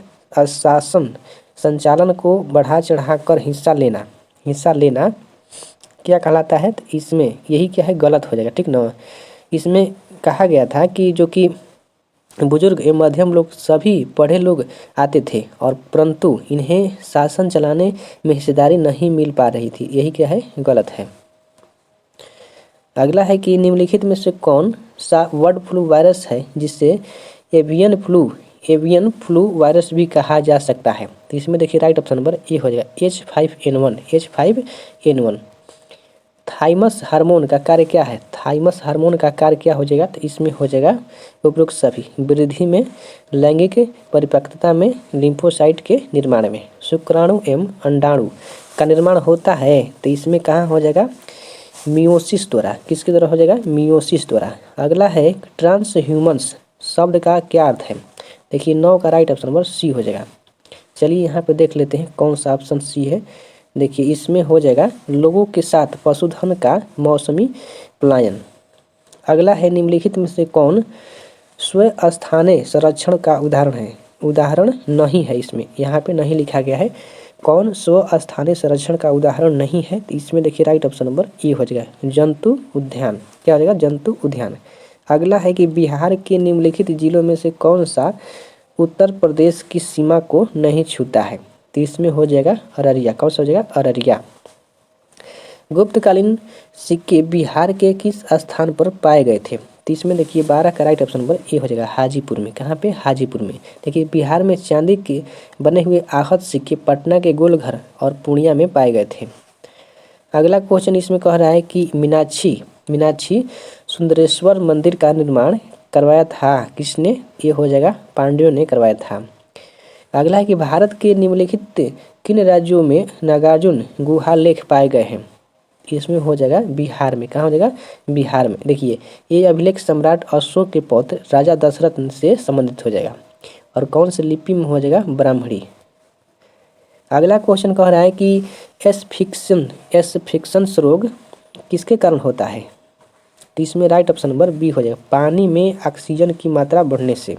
शासन संचालन को बढ़ा चढ़ा कर हिस्सा लेना क्या कहलाता है? तो इसमें यही क्या है? गलत हो जाएगा। ठीक ना, इसमें कहा गया था कि जो कि बुजुर्ग एवं मध्यम लोग सभी पढ़े लोग आते थे और परंतु इन्हें शासन चलाने में हिस्सेदारी नहीं मिल पा रही थी। यही क्या है? गलत है। अगला है कि निम्नलिखित में से कौन सा बर्ड फ्लू वायरस है जिसे एवियन फ्लू वायरस भी कहा जा सकता है? तो इसमें देखिए राइट ऑप्शन नंबर ए हो जाएगा, H5N1। थाइमस हार्मोन का कार्य क्या है? थाइमस हार्मोन का कार्य क्या हो जाएगा? तो इसमें हो जाएगा उपरोक्त सभी, वृद्धि में, लैंगिक परिपक्वता में, लिम्फोसाइट के निर्माण में, शुक्राणु एवं अंडाणु का निर्माण होता है। तो इसमें कहाँ हो जाएगा? मियोसिस द्वारा। किसके द्वारा हो जाएगा? मियोसिस द्वारा। अगला है ट्रांस ह्यूमन्स शब्द का क्या अर्थ है? देखिए 9 का राइट ऑप्शन नंबर सी हो जाएगा। चलिए यहाँ पे देख लेते हैं कौन सा ऑप्शन सी है। देखिए इसमें हो जाएगा लोगों के साथ पशुधन का मौसमी पलायन। अगला है निम्नलिखित में से कौन स्वस्थानीय संरक्षण का उदाहरण है? उदाहरण नहीं है, इसमें यहाँ पे नहीं लिखा गया है कौन स्वस्थानीय संरक्षण का उदाहरण नहीं है। तो इसमें देखिए राइट ऑप्शन नंबर ए हो जाएगा, जंतु उद्यान। क्या हो जाएगा? जंतु उद्यान। अगला है कि बिहार के निम्नलिखित जिलों में से कौन सा उत्तर प्रदेश की सीमा को नहीं छूता है? तो इसमें हो जाएगा अररिया। कौन सा हो जाएगा? अररिया। गुप्तकालीन सिक्के बिहार के किस स्थान पर पाए गए थे? तो इसमें देखिए 12 का राइट ऑप्शन नंबर ए हो जाएगा, हाजीपुर में। कहाँ पे? हाजीपुर में। देखिए बिहार में चांदी के बने हुए आहत सिक्के पटना के गोलघर और पूर्णिया में पाए गए थे। अगला क्वेश्चन इसमें कह रहा है कि मीनाक्षी सुंदरेश्वर मंदिर का निर्माण करवाया था किसने? ये हो जाएगा पांड्यों ने करवाया था। अगला है कि भारत के निम्नलिखित किन राज्यों में नागार्जुन गुहा लेख पाए गए हैं? इसमें हो जाएगा बिहार में। कहाँ हो जाएगा? बिहार में। देखिए ये अभिलेख सम्राट अशोक के पौत्र राजा दशरथ से संबंधित हो जाएगा और कौन से लिपि में हो जाएगा? ब्राह्मणी। अगला क्वेश्चन कह रहा है कि एस्फिक्सेंस रोग किसके कारण होता है? तो इसमें राइट ऑप्शन नंबर बी हो जाएगा, पानी में ऑक्सीजन की मात्रा बढ़ने से।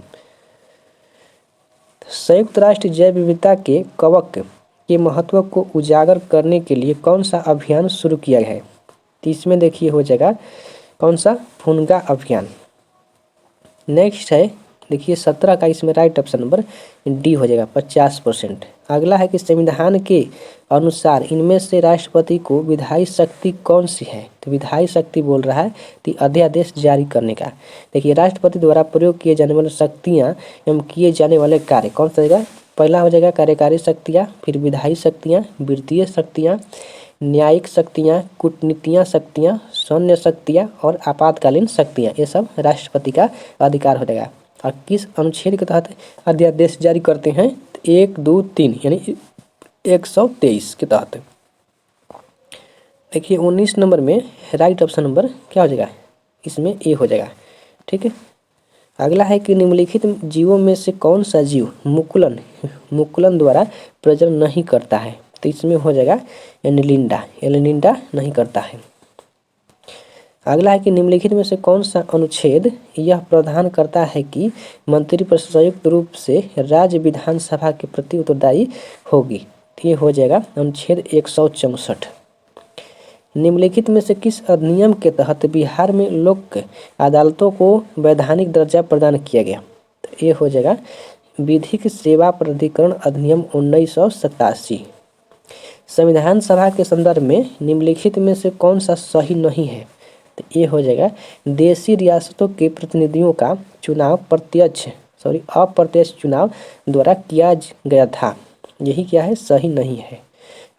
संयुक्त राष्ट्र जैव विविधता के कवक के महत्व को उजागर करने के लिए कौन सा अभियान शुरू किया गया है? तो इसमें देखिए हो जाएगा कौन सा? फुनगा अभियान। नेक्स्ट है देखिए 17 का, इसमें राइट ऑप्शन नंबर डी हो जाएगा, 50%। अगला है कि संविधान के अनुसार इनमें से राष्ट्रपति को विधायी शक्ति कौन सी है? तो विधायी शक्ति बोल रहा है कि अध्यादेश जारी करने का। देखिए राष्ट्रपति द्वारा प्रयोग किए जाने वाली शक्तियाँ एवं किए जाने वाले कार्य कौन सा रहेगा? पहला हो जाएगा कार्यकारी शक्तियाँ, फिर विधायी शक्तियाँ, वित्तीय शक्तियाँ, न्यायिक शक्तियाँ, कूटनीतिक शक्तियाँ, सैन्य शक्तियाँ और आपातकालीन शक्तियाँ। ये सब राष्ट्रपति का अधिकार हो जाएगा। और किस अनुच्छेद के तहत अध्यादेश जारी करते हैं? 1, 2, 3 यानी 123 के तहत। देखिए 19 नंबर में राइट ऑप्शन नंबर क्या हो जाएगा? इसमें ए हो जाएगा। ठीक है, अगला है कि निम्नलिखित जीवों में से कौन सा जीव मुकुलन द्वारा प्रजनन नहीं करता है? तो इसमें हो जाएगा एलिनिंडा नहीं करता है। अगला है कि निम्नलिखित में से कौन सा अनुच्छेद यह प्रावधान करता है कि मंत्रिपरिषद संयुक्त रूप से राज्य विधानसभा के प्रति उत्तरदायी होगी? तो ये हो जाएगा अनुच्छेद 164। निम्नलिखित में से किस अधिनियम के तहत बिहार में लोक अदालतों को वैधानिक दर्जा प्रदान किया गया? तो ये हो जाएगा विधिक सेवा प्राधिकरण अधिनियम 1987। संविधान सभा के संदर्भ में निम्नलिखित में से कौन सा सही नहीं है? तो ये हो जाएगा देशी रियासतों के प्रतिनिधियों का चुनाव अप्रत्यक्ष चुनाव द्वारा किया गया था। यही क्या है? सही नहीं है।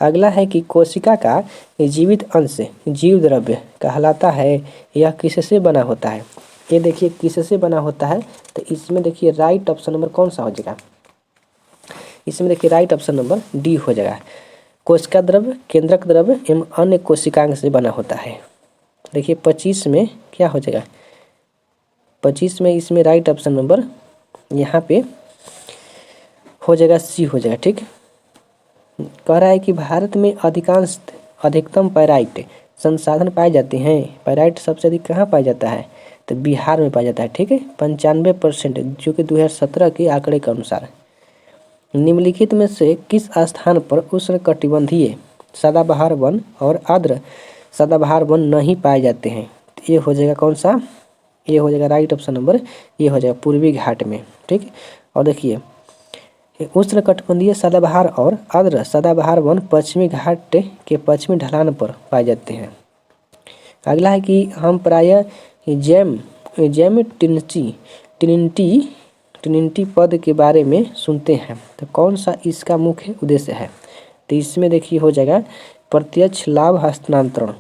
अगला है कि कोशिका का जीवित अंश जीव द्रव्य कहलाता है। यह किससे बना होता है? ये देखिए किससे बना होता है, तो इसमें देखिए राइट ऑप्शन नंबर कौन सा हो जाएगा? इसमें देखिए राइट ऑप्शन नंबर डी हो जाएगा। कोशिका द्रव्य, केंद्रक द्रव्य एवं अन्य कोशिकांग से बना होता है। देखिए 25 में क्या हो जाएगा? 25 में इसमें राइट ऑप्शन नंबर यहाँ पे हो जाएगा सी हो जाएगा। ठीक, कह रहा है कि भारत में अधिकतम पैराइट संसाधन पाए जाते हैं। पैराइट सबसे अधिक कहाँ पाया जाता है? तो बिहार में पाया जाता है। ठीक है, 95%, जो कि 2017 के आंकड़े के अनुसार। निम्नलिखित में से किस स्थान पर उष्णकटिबंधीय सदाबहार वन और आर्द्र सदाबहार वन नहीं पाए जाते हैं? तो ये हो जाएगा कौन सा? ये हो जाएगा राइट ऑप्शन नंबर, ये हो जाएगा पूर्वी घाट में। ठीक, और देखिए उष्णकटिबंधीय सदाबहार और आर्द्र सदाबहार वन पश्चिमी घाट के पश्चिमी ढलान पर पाए जाते हैं। अगला है कि हम प्रायः जैम ट्रिनिटी पद के बारे में सुनते हैं, तो कौन सा इसका मुख्य उद्देश्य है? तो इसमें देखिए हो जाएगा प्रत्यक्ष लाभ हस्तांतरण।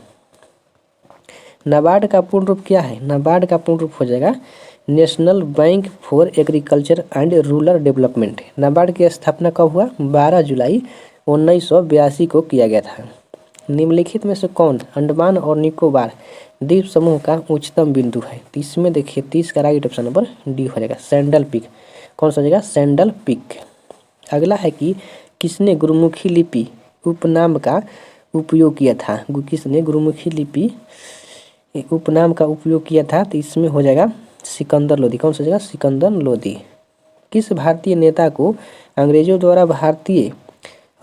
नाबार्ड का पूर्ण रूप क्या है? नाबार्ड का पूर्ण रूप हो जाएगा national bank for agriculture and rural development. NABARD की स्थापना कब हुआ? 12 जुलाई 1982 को किया गया था। निम्नलिखित में से कौन अंडमान और निकोबार द्वीप समूह का उच्चतम बिंदु है? 30 में देखिए 30 का राइट ऑप्शन नंबर डी हो जाएगा सैंडल पीक। कौन सा हो जाएगा? Sandal peak. अगला है कि किसने गुरुमुखी लिपि उपनाम का उपयोग किया था? किसने गुरुमुखी लिपि उपनाम का उपयोग किया था? तो इसमें हो जाएगा सिकंदर लोदी। कौन सा हो जाएगा? सिकंदर लोदी। किस भारतीय नेता को अंग्रेजों द्वारा भारतीय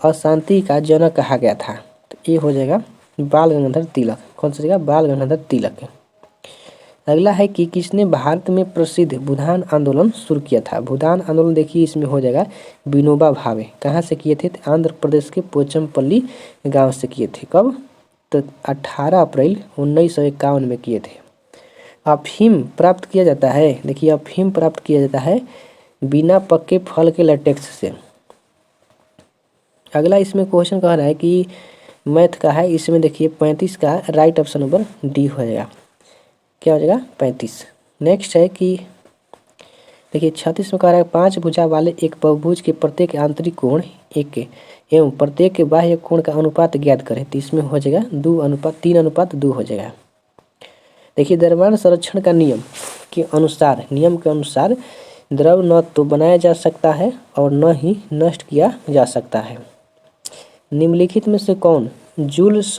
अशांति का जनक कहा गया था? तो ये हो जाएगा बाल गंगाधर तिलक। कौन सा जगह? बाल गंगाधर तिलक। अगला है कि किसने भारत में प्रसिद्ध भूदान आंदोलन शुरू किया था? भूदान आंदोलन देखिए इसमें हो जाएगा विनोबा भावे। कहाँ से किए थे? तो आंध्र प्रदेश के पोचमपल्ली गांव से किए थे। कब? तो 18 अप्रैल 1951 में किए थे। अफीम प्राप्त किया जाता है, देखिए अफीम प्राप्त किया जाता है बिना पके फल के लेटेक्स से। अगला इसमें क्वेश्चन कह रहा है कि मैथ का है, इसमें देखिए 35 का राइट ऑप्शन नंबर डी हो जाएगा। क्या हो जाएगा? 35। नेक्स्ट है कि देखिए 36 में कह रहा है 5 भुजा वाले एक बहुभुज के प्रत्येक आंतरिक कोण 1 एवं प्रत्येक बाह्य कोण का अनुपात ज्ञात करें। तो इसमें हो जाएगा 3:2 हो जाएगा। देखिए द्रव्यमान संरक्षण का नियम के अनुसार द्रव न तो बनाया जा सकता है और न ही नष्ट किया जा सकता है। निम्नलिखित में से कौन जूल्स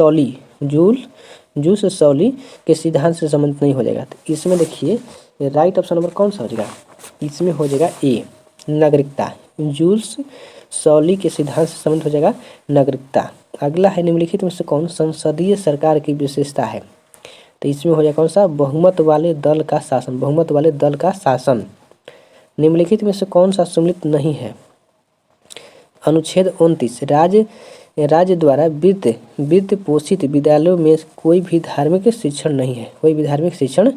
सॉली के सिद्धांत से संबंधित नहीं हो जाएगा? तो इसमें देखिए राइट ऑप्शन नंबर कौन सा हो जाएगा? इसमें हो जाएगा ए नागरिकता। जूल्स सॉली के सिद्धांत से संबंधित हो जाएगा नागरिकता। अगला है निम्नलिखित में से कौन संसदीय सरकार की विशेषता है? तो इसमें हो जाएगा कौन सा? बहुमत वाले दल का शासन। बहुमत वाले दल का शासन। निम्नलिखित में से कौन सा सम्मिलित नहीं है? अनुच्छेद 29 राज्य द्वारा वित्त पोषित विद्यालयों में कोई भी धार्मिक शिक्षण नहीं है। कोई भी धार्मिक शिक्षण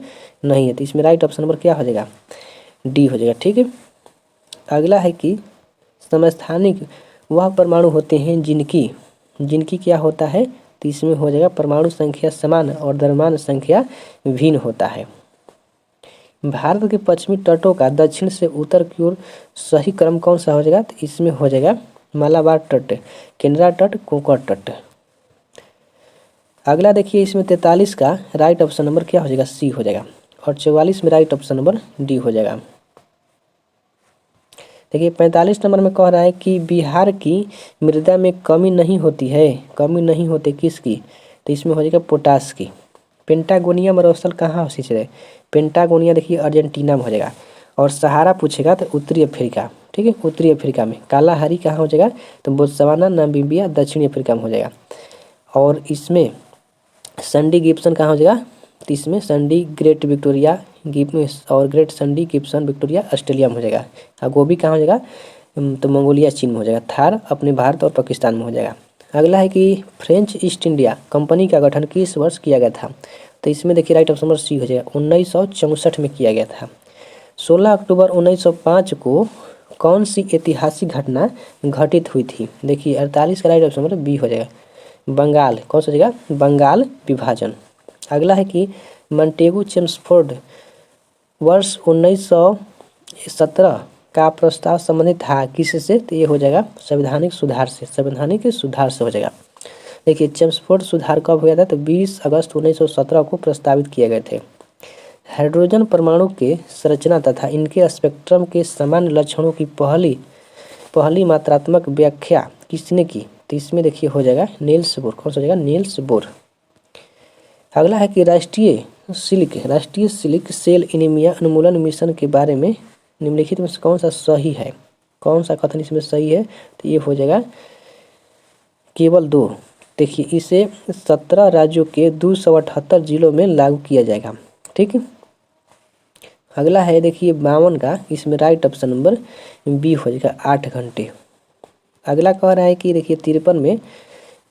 नहीं है। तो इसमें राइट ऑप्शन नंबर क्या हो जाएगा? डी हो जाएगा। ठीक है, अगला है कि समस्थानिक वह परमाणु होते हैं जिनकी क्या होता है? तो इसमें हो जाएगा परमाणु संख्या समान और द्रव्यमान संख्या भिन्न होता है। भारत के पश्चिमी तटों का दक्षिण से उत्तर की ओर सही क्रम कौन सा हो जाएगा? तो इसमें हो जाएगा मालाबार तट, केनरा तट, कोंकण तट। अगला देखिए इसमें 43 का राइट ऑप्शन नंबर क्या हो जाएगा? सी हो जाएगा। और 44 में राइट ऑप्शन नंबर डी हो जाएगा। देखिए 45 नंबर में कह रहा है कि बिहार की मृदा में कमी नहीं होती है। कमी नहीं होती किसकी? तो इसमें हो जाएगा पोटास की। पेंटागोनिया मरुस्थल कहाँ स्थित है? पेंटागोनिया देखिए अर्जेंटीना में हो जाएगा। और सहारा पूछेगा तो उत्तरी अफ्रीका। ठीक है, उत्तरी अफ्रीका में। कालाहारी कहाँ हो जाएगा? तो बोत्सवाना, नामीबिया, दक्षिणी अफ्रीका में हो जाएगा। और इसमें संडी गिब्सन कहाँ हो जाएगा? तो इसमें संडी ग्रेट विक्टोरिया और Great Sandy Gibson Victoria Australia में हो जाएगा। और गोभी कहाँ हो जाएगा? तो मंगोलिया चीन में हो जाएगा। थार अपने भारत और पाकिस्तान में हो जाएगा। अगला है कि फ्रेंच ईस्ट इंडिया कंपनी का गठन किस वर्ष किया गया था? तो इसमें देखिए राइट ऑप्शन नंबर सी हो जाएगा। 1964 में किया गया था। 16 अक्टूबर 1905 को कौन सी ऐतिहासिक घटना घटित हुई थी? देखिए 48 का राइट ऑप्शन मतलब बी हो जाएगा, बंगाल। कौन सा जगह? बंगाल विभाजन। अगला है कि मॉन्टेगू चेम्सफोर्ड वर्ष 1917 का प्रस्ताव संबंधित था किससे? तो ये हो जाएगा संवैधानिक सुधार से, संवैधानिक सुधार से हो जाएगा। देखिए चेम्सफोर्ड सुधार कब हुआ था? तो 20 अगस्त 1917 को प्रस्तावित किए गए थे। हाइड्रोजन परमाणु के संरचना तथा इनके स्पेक्ट्रम के सामान्य लक्षणों की पहली मात्रात्मक व्याख्या किसने की? तो इसमें देखिए हो जाएगा नील्स बोर। कौन सा हो जाएगा? Niels Bohr. अगला है कि राष्ट्रीय सिलिक सेल एनीमिया उन्मूलन मिशन के बारे में निम्नलिखित में से कौन सा सही है? कौन सा कथन इसमें सही है? तो ये हो जाएगा केवल 2। देखिए इसे 17 राज्यों के 278 जिलों में लागू किया जाएगा। ठीक है। अगला है देखिए 52 का, इसमें राइट ऑप्शन नंबर बी हो जाएगा 8 घंटे। अगला कह रहा है कि देखिए 53 में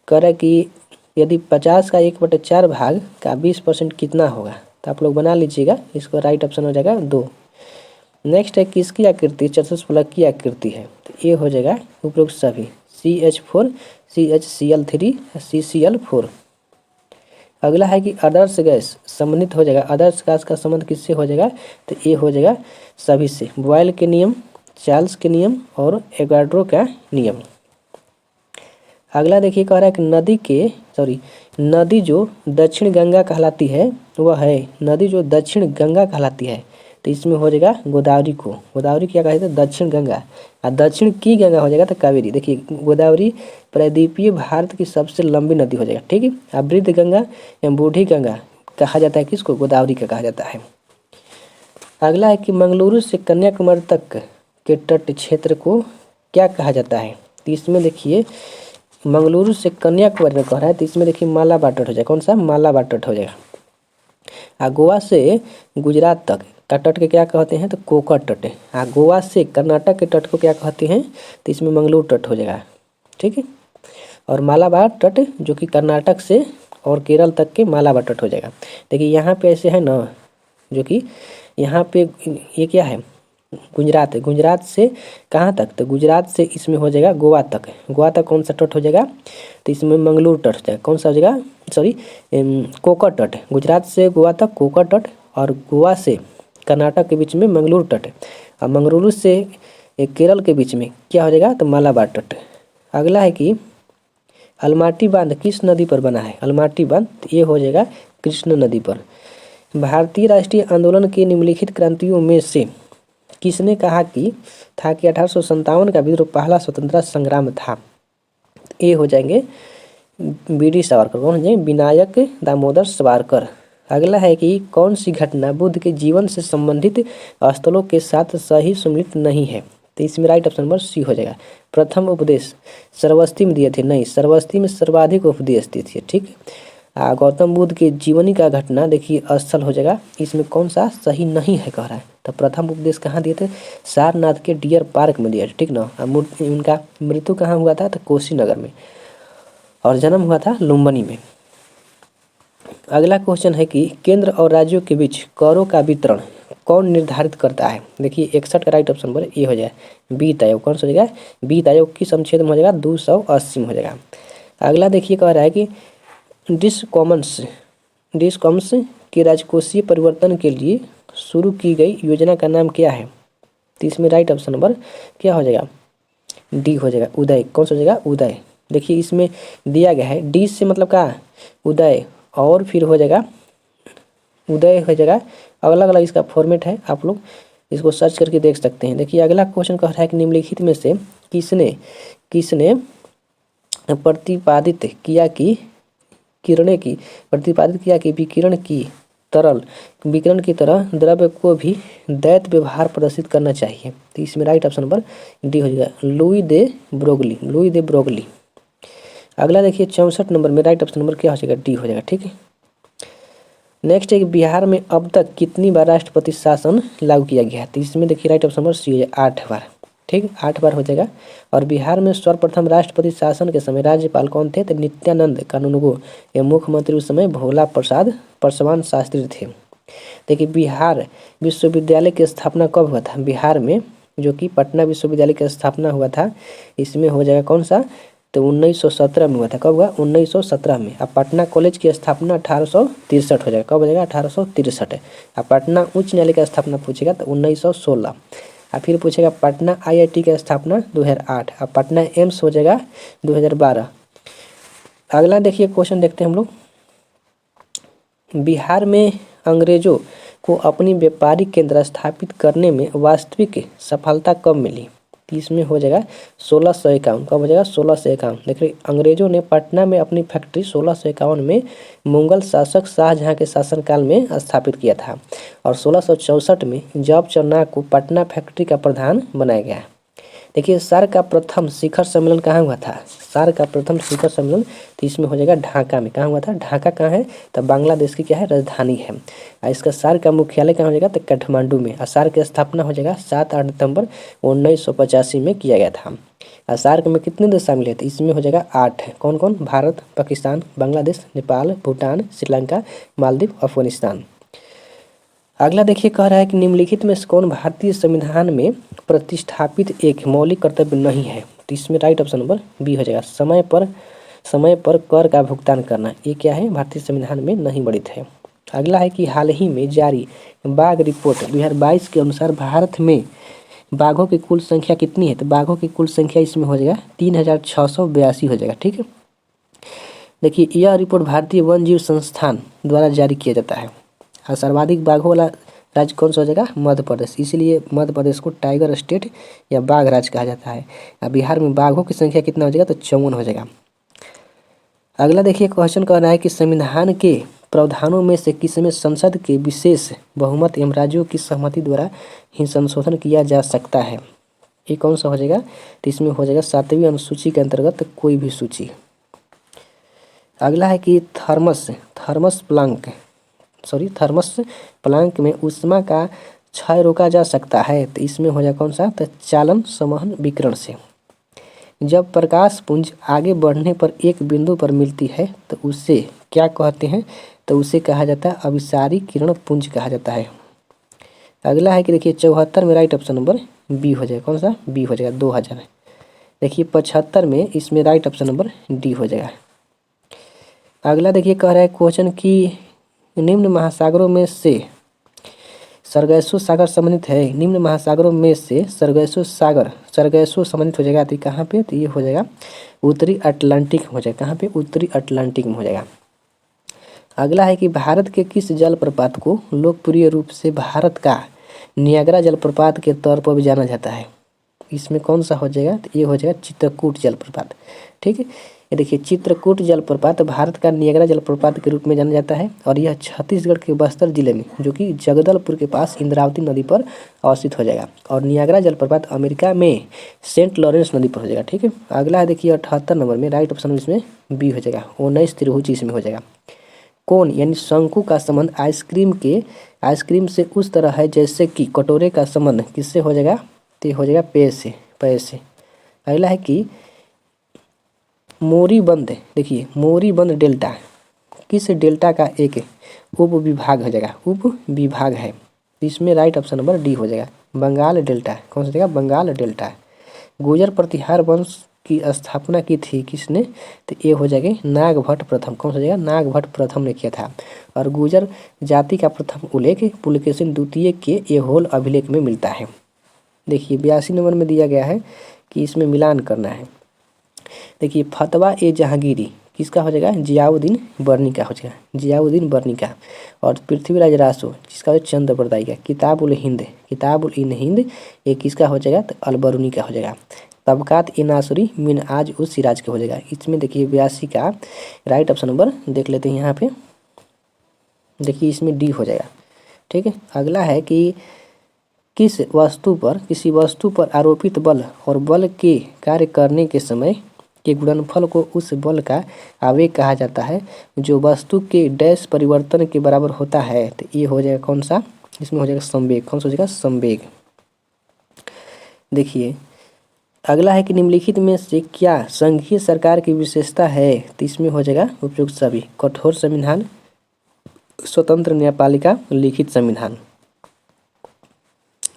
कह रहा है कि यदि 50 का 1/4 भाग का 20% कितना होगा? तो आप लोग बना लीजिएगा, इसको राइट ऑप्शन हो जाएगा 2। नेक्स्ट है किसकी आकृति चतुष्फलक की आकृति है? तो ये हो जाएगा उपरोक्त सभी, CH4 CHCl3 CCl4। अगला है कि आदर्श गैस संबंधित हो जाएगा, आदर्श गैस का संबंध किससे हो जाएगा? तो ये हो जाएगा सभी से, बॉयल के नियम, चार्ल्स के नियम और एवोगाड्रो का नियम। अगला देखिए कह रहा है कि नदी जो दक्षिण गंगा कहलाती है वह है, नदी जो दक्षिण गंगा कहलाती है तो इसमें हो जाएगा गोदावरी को। गोदावरी क्या कहते हैं? दक्षिण गंगा। और दक्षिण की गंगा हो जाएगा तो कावेरी। देखिए गोदावरी प्रायद्वीपीय भारत की सबसे लंबी नदी हो जाएगा। ठीक है। अब वृद्ध गंगा या बूढ़ी गंगा कहा जाता है किसको? गोदावरी का कहा जाता है। अगला है कि मंगलुरु से कन्याकुमारी तक के तट क्षेत्र को क्या कहा जाता है? तो इसमें देखिए मंगलुरु से कन्याकुमारी में कह रहा है तो इसमें देखिए मालाबार तट हो जाएगा। कौन सा? मालाबार तट हो जाएगा। गोवा से गुजरात तक का तट के क्या कहते हैं? तो कोकर तट। गोवा से कर्नाटक के तट को क्या कहते हैं? तो इसमें मंगलुरु तट हो जाएगा। ठीक है। और मालाबार तट जो कि कर्नाटक से और केरल तक के मालाबार तट हो जाएगा। देखिए यहाँ पे ऐसे है ना, जो कि यहाँ पे ये क्या है? गुजरात है। गुजरात से कहाँ तक? तो गुजरात से इसमें हो जाएगा गोवा तक। गोवा तक कौन सा तट हो जाएगा? तो इसमें मंगलुरु तट हो जाएगा। कौन सा हो जाएगा? कोकर तट। गुजरात से गोवा तक कोकर तट और गोवा से कर्नाटक के बीच में मंगलुरु तट और मंगलुरु से केरल के बीच में क्या हो जाएगा? तो मालाबार तट। अगला है कि अलमाटी बांध किस नदी पर बना है? अलमाटी बांध ये हो जाएगा कृष्ण नदी पर। भारतीय राष्ट्रीय आंदोलन के निम्नलिखित क्रांतियों में से किसने कहा कि 1857 का विद्रोह पहला स्वतंत्रता संग्राम था? ये हो जाएंगे BD सावरकर। कौन हो जाएंगे? विनायक दामोदर सावरकर। अगला है कि कौन सी घटना बुद्ध के जीवन से संबंधित स्थलों के साथ सही सम्मिलित नहीं है? तो इसमें राइट ऑप्शन नंबर सी हो जाएगा, प्रथम उपदेश। श्रावस्ती में दिए थे? नहीं, श्रावस्ती में सर्वाधिक उपदेश दिए थे। ठीक। गौतम बुद्ध के जीवनी का घटना देखिए स्थल हो जाएगा, इसमें कौन सा सही नहीं है कह रहा है? तो प्रथम उपदेश कहाँ दिए थे? सारनाथ के डियर पार्क में दिया। ठीक ना। उनका मृत्यु कहाँ हुआ था? तो कोशीनगर में, और जन्म हुआ था लुम्बिनी में। अगला क्वेश्चन है कि केंद्र और राज्यों के बीच करों का वितरण कौन निर्धारित करता है? देखिए 61 का राइट ऑप्शन पर ये हो जाए वित्त आयोग। कौन सा हो जाएगा? वित्त आयोग किस अनुच्छेद में हो जाएगा? 280 में हो जाएगा। अगला देखिए कह रहा है कि डिस्कॉम्स के राजकोषीय परिवर्तन के लिए शुरू की गई योजना का नाम क्या है? तो इसमें राइट ऑप्शन नंबर क्या हो जाएगा? डी हो जाएगा, उदय। कौन सा हो जाएगा? उदय। देखिए इसमें दिया गया है डी से मतलब क्या? उदय, और फिर हो जाएगा उदय हो जाएगा। अलग अलग इसका फॉर्मेट है, आप लोग इसको सर्च करके देख सकते हैं। देखिए अगला क्वेश्चन कह रहा है कि निम्नलिखित में से किसने प्रतिपादित किया कि विकिरण की तरह द्रव्य को भी दैत व्यवहार प्रदर्शित करना चाहिए? तो इसमें राइट ऑप्शन नंबर डी हो जाएगा, लुई दे ब्रोगली। अगला देखिए 64 नंबर में राइट ऑप्शन नंबर क्या हो जाएगा? डी हो जाएगा। ठीक है। नेक्स्ट है कि बिहार में अब तक कितनी बार राष्ट्रपति शासन लागू किया गया है? तो इसमें देखिए राइट ऑप्शन नंबर सी हो जाएगा, 8 बार। ठीक, 8 बार हो जाएगा। और बिहार में सर्वप्रथम राष्ट्रपति शासन के समय राज्यपाल कौन थे? तो नित्यानंद कानूनगो। एवं मुख्यमंत्री उस समय भोला प्रसाद पासवान शास्त्री थे। देखिए बिहार विश्वविद्यालय की स्थापना कब हुआ था? बिहार में जो कि पटना विश्वविद्यालय की स्थापना हुआ था, इसमें हो जाएगा कौन सा, तो 1917 में हुआ था। कब हुआ, 1917 में। अब पटना कॉलेज की स्थापना 1863 हो जाएगा। कब हो जाएगा, 1863। अब पटना उच्च न्यायालय की स्थापना पूछेगा तो 1916। और फिर पूछेगा पटना IIT की स्थापना 2008। अब पटना एम्स हो जाएगा 2012। अगला देखिए क्वेश्चन देखते हैं हम लोग। बिहार में अंग्रेजों को अपनी व्यापारिक केंद्र स्थापित करने में वास्तविक सफलता कब मिली, तो इसमें हो जाएगा 1651। कब हो जाएगा, 1651। देखिए अंग्रेजों ने पटना में अपनी फैक्ट्री 1651 में मुगल शासक शाहजहां के शासनकाल में स्थापित किया था, और 1664 में जॉब चन्ना को पटना फैक्ट्री का प्रधान बनाया गया। देखिए सार्क का प्रथम शिखर सम्मेलन कहाँ हुआ था, सार्क का प्रथम शिखर सम्मेलन तो इसमें हो जाएगा ढाका में। कहाँ हुआ था, ढाका कहाँ है, तो बांग्लादेश की क्या है, राजधानी है। और इसका सार्क का मुख्यालय कहाँ हो जाएगा, तो काठमांडू में। और सार्क की स्थापना हो जाएगा 7-8 दिसंबर 1985 में किया गया था। और सार्क में कितने देश शामिल है, तो इसमें हो जाएगा 8। कौन कौन, भारत, पाकिस्तान, बांग्लादेश, नेपाल, भूटान, श्रीलंका, मालदीव, अफगानिस्तान। अगला देखिए कह रहा है कि निम्नलिखित में से कौन भारतीय संविधान में प्रतिष्ठापित एक मौलिक कर्तव्य नहीं है, तो इसमें राइट ऑप्शन नंबर बी हो जाएगा, समय पर कर का भुगतान करना। ये क्या है, भारतीय संविधान में नहीं वर्णित है। अगला है कि हाल ही में जारी बाघ रिपोर्ट 2022 के अनुसार भारत में बाघों की कुल संख्या कितनी है, तो बाघों की कुल संख्या इसमें हो जाएगा 3682 हो जाएगा। ठीक है, देखिए यह रिपोर्ट भारतीय वन जीव संस्थान द्वारा जारी किया जाता है। और सर्वाधिक बाघों वाला राज्य कौन सा हो जाएगा, मध्य प्रदेश, इसीलिए मध्य प्रदेश को टाइगर स्टेट या बाघ राज्य कहा जाता है। अब बिहार में बाघों की संख्या कितना हो जाएगा, तो 54 हो जाएगा। अगला देखिए क्वेश्चन कह रहा है कि संविधान के प्रावधानों में से किसमें संसद के विशेष बहुमत एवं राज्यों की सहमति द्वारा ही संशोधन किया जा सकता है, ये कौन सा हो जाएगा, तो इसमें हो जाएगा 7वीं अनुसूची के अंतर्गत कोई भी सूची। अगला है कि थर्मस प्लांक में ऊष्मा का क्षय रोका जा सकता है, तो इसमें हो जाए कौन सा, तो चालन संवहन विकिरण से। जब प्रकाश पुंज आगे बढ़ने पर एक बिंदु पर मिलती है तो उसे क्या कहते हैं, तो उसे कहा जाता है अभिसारी किरण पुंज कहा जाता है। अगला है कि देखिए 74 में राइट ऑप्शन नंबर बी हो जाएगा। कौन सा, बी हो जाएगा, 2000। देखिए 75 में इसमें राइट ऑप्शन नंबर डी हो जाएगा। अगला देखिए कह रहा है क्वेश्चन की निम्न महासागरों में से सरगैसो सागर संबंधित है, निम्न महासागरों में से सरगैसो संबंधित हो जाएगा, तो कहाँ पे, तो ये हो जाएगा उत्तरी अटलांटिक हो जाएगा। कहाँ पे, उत्तरी अटलांटिक में हो जाएगा। अगला है कि भारत के किस जलप्रपात को लोकप्रिय रूप से भारत का नियाग्रा जलप्रपात के तौर पर भी जाना जाता है, इसमें कौन सा हो जाएगा, तो ये हो जाएगा चित्रकूट जलप्रपात। ठीक है, ये देखिए चित्रकूट जलप्रपात भारत का नियाग्रा जलप्रपात के रूप में जाना जाता है, और यह छत्तीसगढ़ के बस्तर जिले में, जो कि जगदलपुर के पास इंद्रावती नदी पर अवस्थित हो जाएगा। और नियाग्रा जलप्रपात अमेरिका में सेंट लॉरेंस नदी पर हो जाएगा। ठीक है, अगला है देखिए 78 नंबर में राइट ऑप्शन इसमें बी हो जाएगा, 19 त्रिभुज इसमें हो जाएगा। कोन यानी शंकु का संबंध आइसक्रीम से उस तरह है जैसे कि कटोरे का संबंध किससे हो जाएगा, तो हो जाएगा पेय से। अगला है कि मोरीबंद, देखिए मोरीबंद डेल्टा किस डेल्टा का एक उप विभाग हो जाएगा, उप विभाग है, तो इसमें राइट ऑप्शन नंबर डी हो जाएगा, बंगाल डेल्टा। कौन सा जगह, बंगाल डेल्टा। गुर्जर प्रतिहार वंश की स्थापना की थी किसने, तो ये हो जाएगा नागभट्ट प्रथम। कौन सा जगह, नागभट्ट प्रथम ने किया था। और गुर्जर जाति का प्रथम उल्लेख पुलकेशिन द्वितीय के ऐहोल अभिलेख में मिलता है। देखिए 82 नंबर में दिया गया है कि इसमें मिलान करना है। देखिए फतवा ए जहांगीरी किसका हो जाएगा, जियाउद्दीन बर्नी का हो जाएगा, जियाउद्दीन बर्नी का। और पृथ्वीराज रासो जिसका हो चंद्र बरदाई का। किताबुल इन हिंद ये किसका हो जाएगा, तो अलबरूनी का हो जाएगा। तबकात ए नासुरी मिन आज उस सिराज का हो जाएगा। इसमें देखिए 82 का राइट ऑप्शन नंबर देख लेते हैं यहाँ पे, देखिए इसमें डी हो जाएगा। ठीक है, अगला है कि किसी वस्तु पर आरोपित बल और बल के कार्य करने के समय के गुणनफल को उस बल का आवेग कहा जाता है जो वस्तु के डैश परिवर्तन के बराबर होता है, तो ये हो जाएगा कौन सा, इसमें हो जाएगा संवेग। कौन सा हो जाएगा, संवेग। देखिए अगला है कि निम्नलिखित में से क्या संघीय सरकार की विशेषता है, तो इसमें हो जाएगा उपयुक्त सभी, कठोर संविधान, स्वतंत्र न्यायपालिका, लिखित संविधान।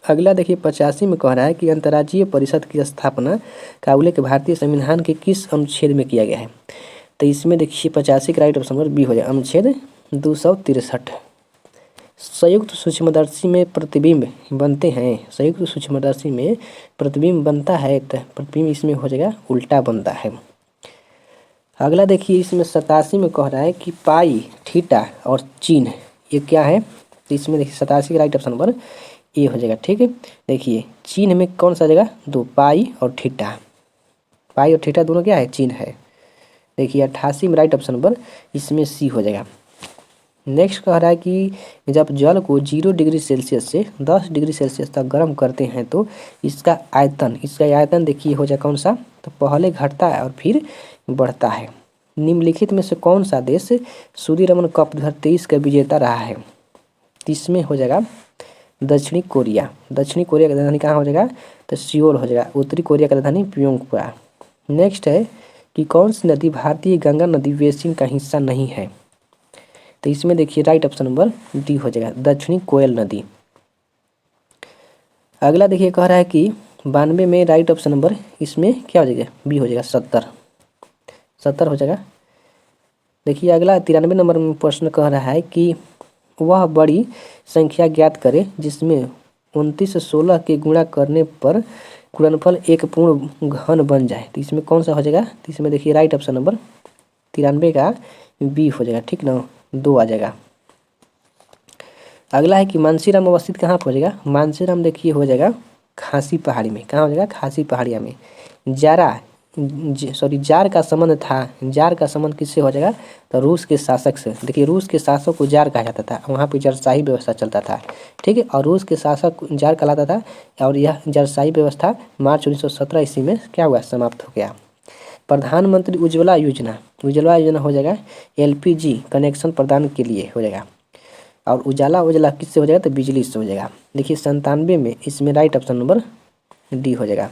अगला देखिए 85 में कह रहा है कि अंतर्राज्यीय परिषद की स्थापना का उल्लेख भारतीय संविधान के किस अनुच्छेद में किया गया है। तो इसमें देखिए 85 का राइट ऑप्शन नंबर बी हो जाएगा, अनुच्छेद 263। संयुक्त सूक्ष्मदर्शी में प्रतिबिंब बनते हैं, संयुक्त सूक्ष्मदर्शी में प्रतिबिंब बनता है, तो प्रतिबिंब इसमें हो जाएगा उल्टा बनता है। अगला देखिए इसमें 87 में कह रहा है कि पाई, थीटा और चिन्ह ये क्या है। तो इसमें देखिए 87 का राइट ऑप्शन नंबर ए हो जाएगा। ठीक है, देखिए चिन्ह में कौन सा जगह, दो, पाई और थीटा। पाई और थीटा दोनों क्या है, चिन्ह है। देखिए 88 में राइट ऑप्शन नंबर इसमें सी हो जाएगा। नेक्स्ट कह रहा है कि जब जल को 0 डिग्री सेल्सियस से 10 डिग्री सेल्सियस तक गर्म करते हैं तो इसका आयतन देखिए हो जाए कौन सा, तो पहले घटता है और फिर बढ़ता है। निम्नलिखित में से कौन सा देश सूर्य रमन कप 2023 का विजेता रहा है। इसमें हो जाएगा दक्षिणी कोरिया। दक्षिणी कोरिया का राजधानी कहाँ हो जाएगा, तो सियोल हो जाएगा। उत्तरी कोरिया का राजधानी प्योंगयांग। नेक्स्ट है कि कौन सी नदी भारतीय गंगा नदी बेसिन का हिस्सा नहीं है। तो इसमें देखिए राइट ऑप्शन नंबर डी हो जाएगा, दक्षिणी कोयल नदी। अगला देखिए कह रहा है कि 92 में राइट ऑप्शन नंबर इसमें क्या हो जाएगा, बी हो जाएगा, 70 हो जाएगा। देखिए अगला 93 नंबर में प्रश्न कह रहा है कि वह बड़ी संख्या ज्ञात करे जिसमें 29 से 16 के गुणा करने पर गुणनफल एक पूर्ण घन बन जाए। तो इसमें कौन सा हो जाएगा, तो इसमें देखिए राइट ऑप्शन नंबर 93 का बी हो जाएगा। ठीक ना, 2 आ जाएगा। अगला है कि मानसीराम अवस्थित कहाँ पर हो जाएगा। मानसीराम देखिए हो जाएगा खासी पहाड़ी में। कहाँ हो जाएगा, खासी पहाड़िया में। जार का संबंध था, जार का संबंध किससे हो जाएगा, तो रूस के शासक से। देखिए रूस के शासक को जार कहा जाता था, वहाँ पे जारशाही व्यवस्था चलता था। ठीक है, और रूस के शासक जार कहलाता था, और यह जारशाही व्यवस्था मार्च 1917 ईस्वी में क्या हुआ, समाप्त हो गया। प्रधानमंत्री उज्ज्वला योजना हो जाएगा LPG कनेक्शन प्रदान के लिए हो जाएगा। और उजाला किससे हो जाएगा, तो बिजली से हो जाएगा। देखिए 97 में इसमें राइट ऑप्शन नंबर डी हो जाएगा।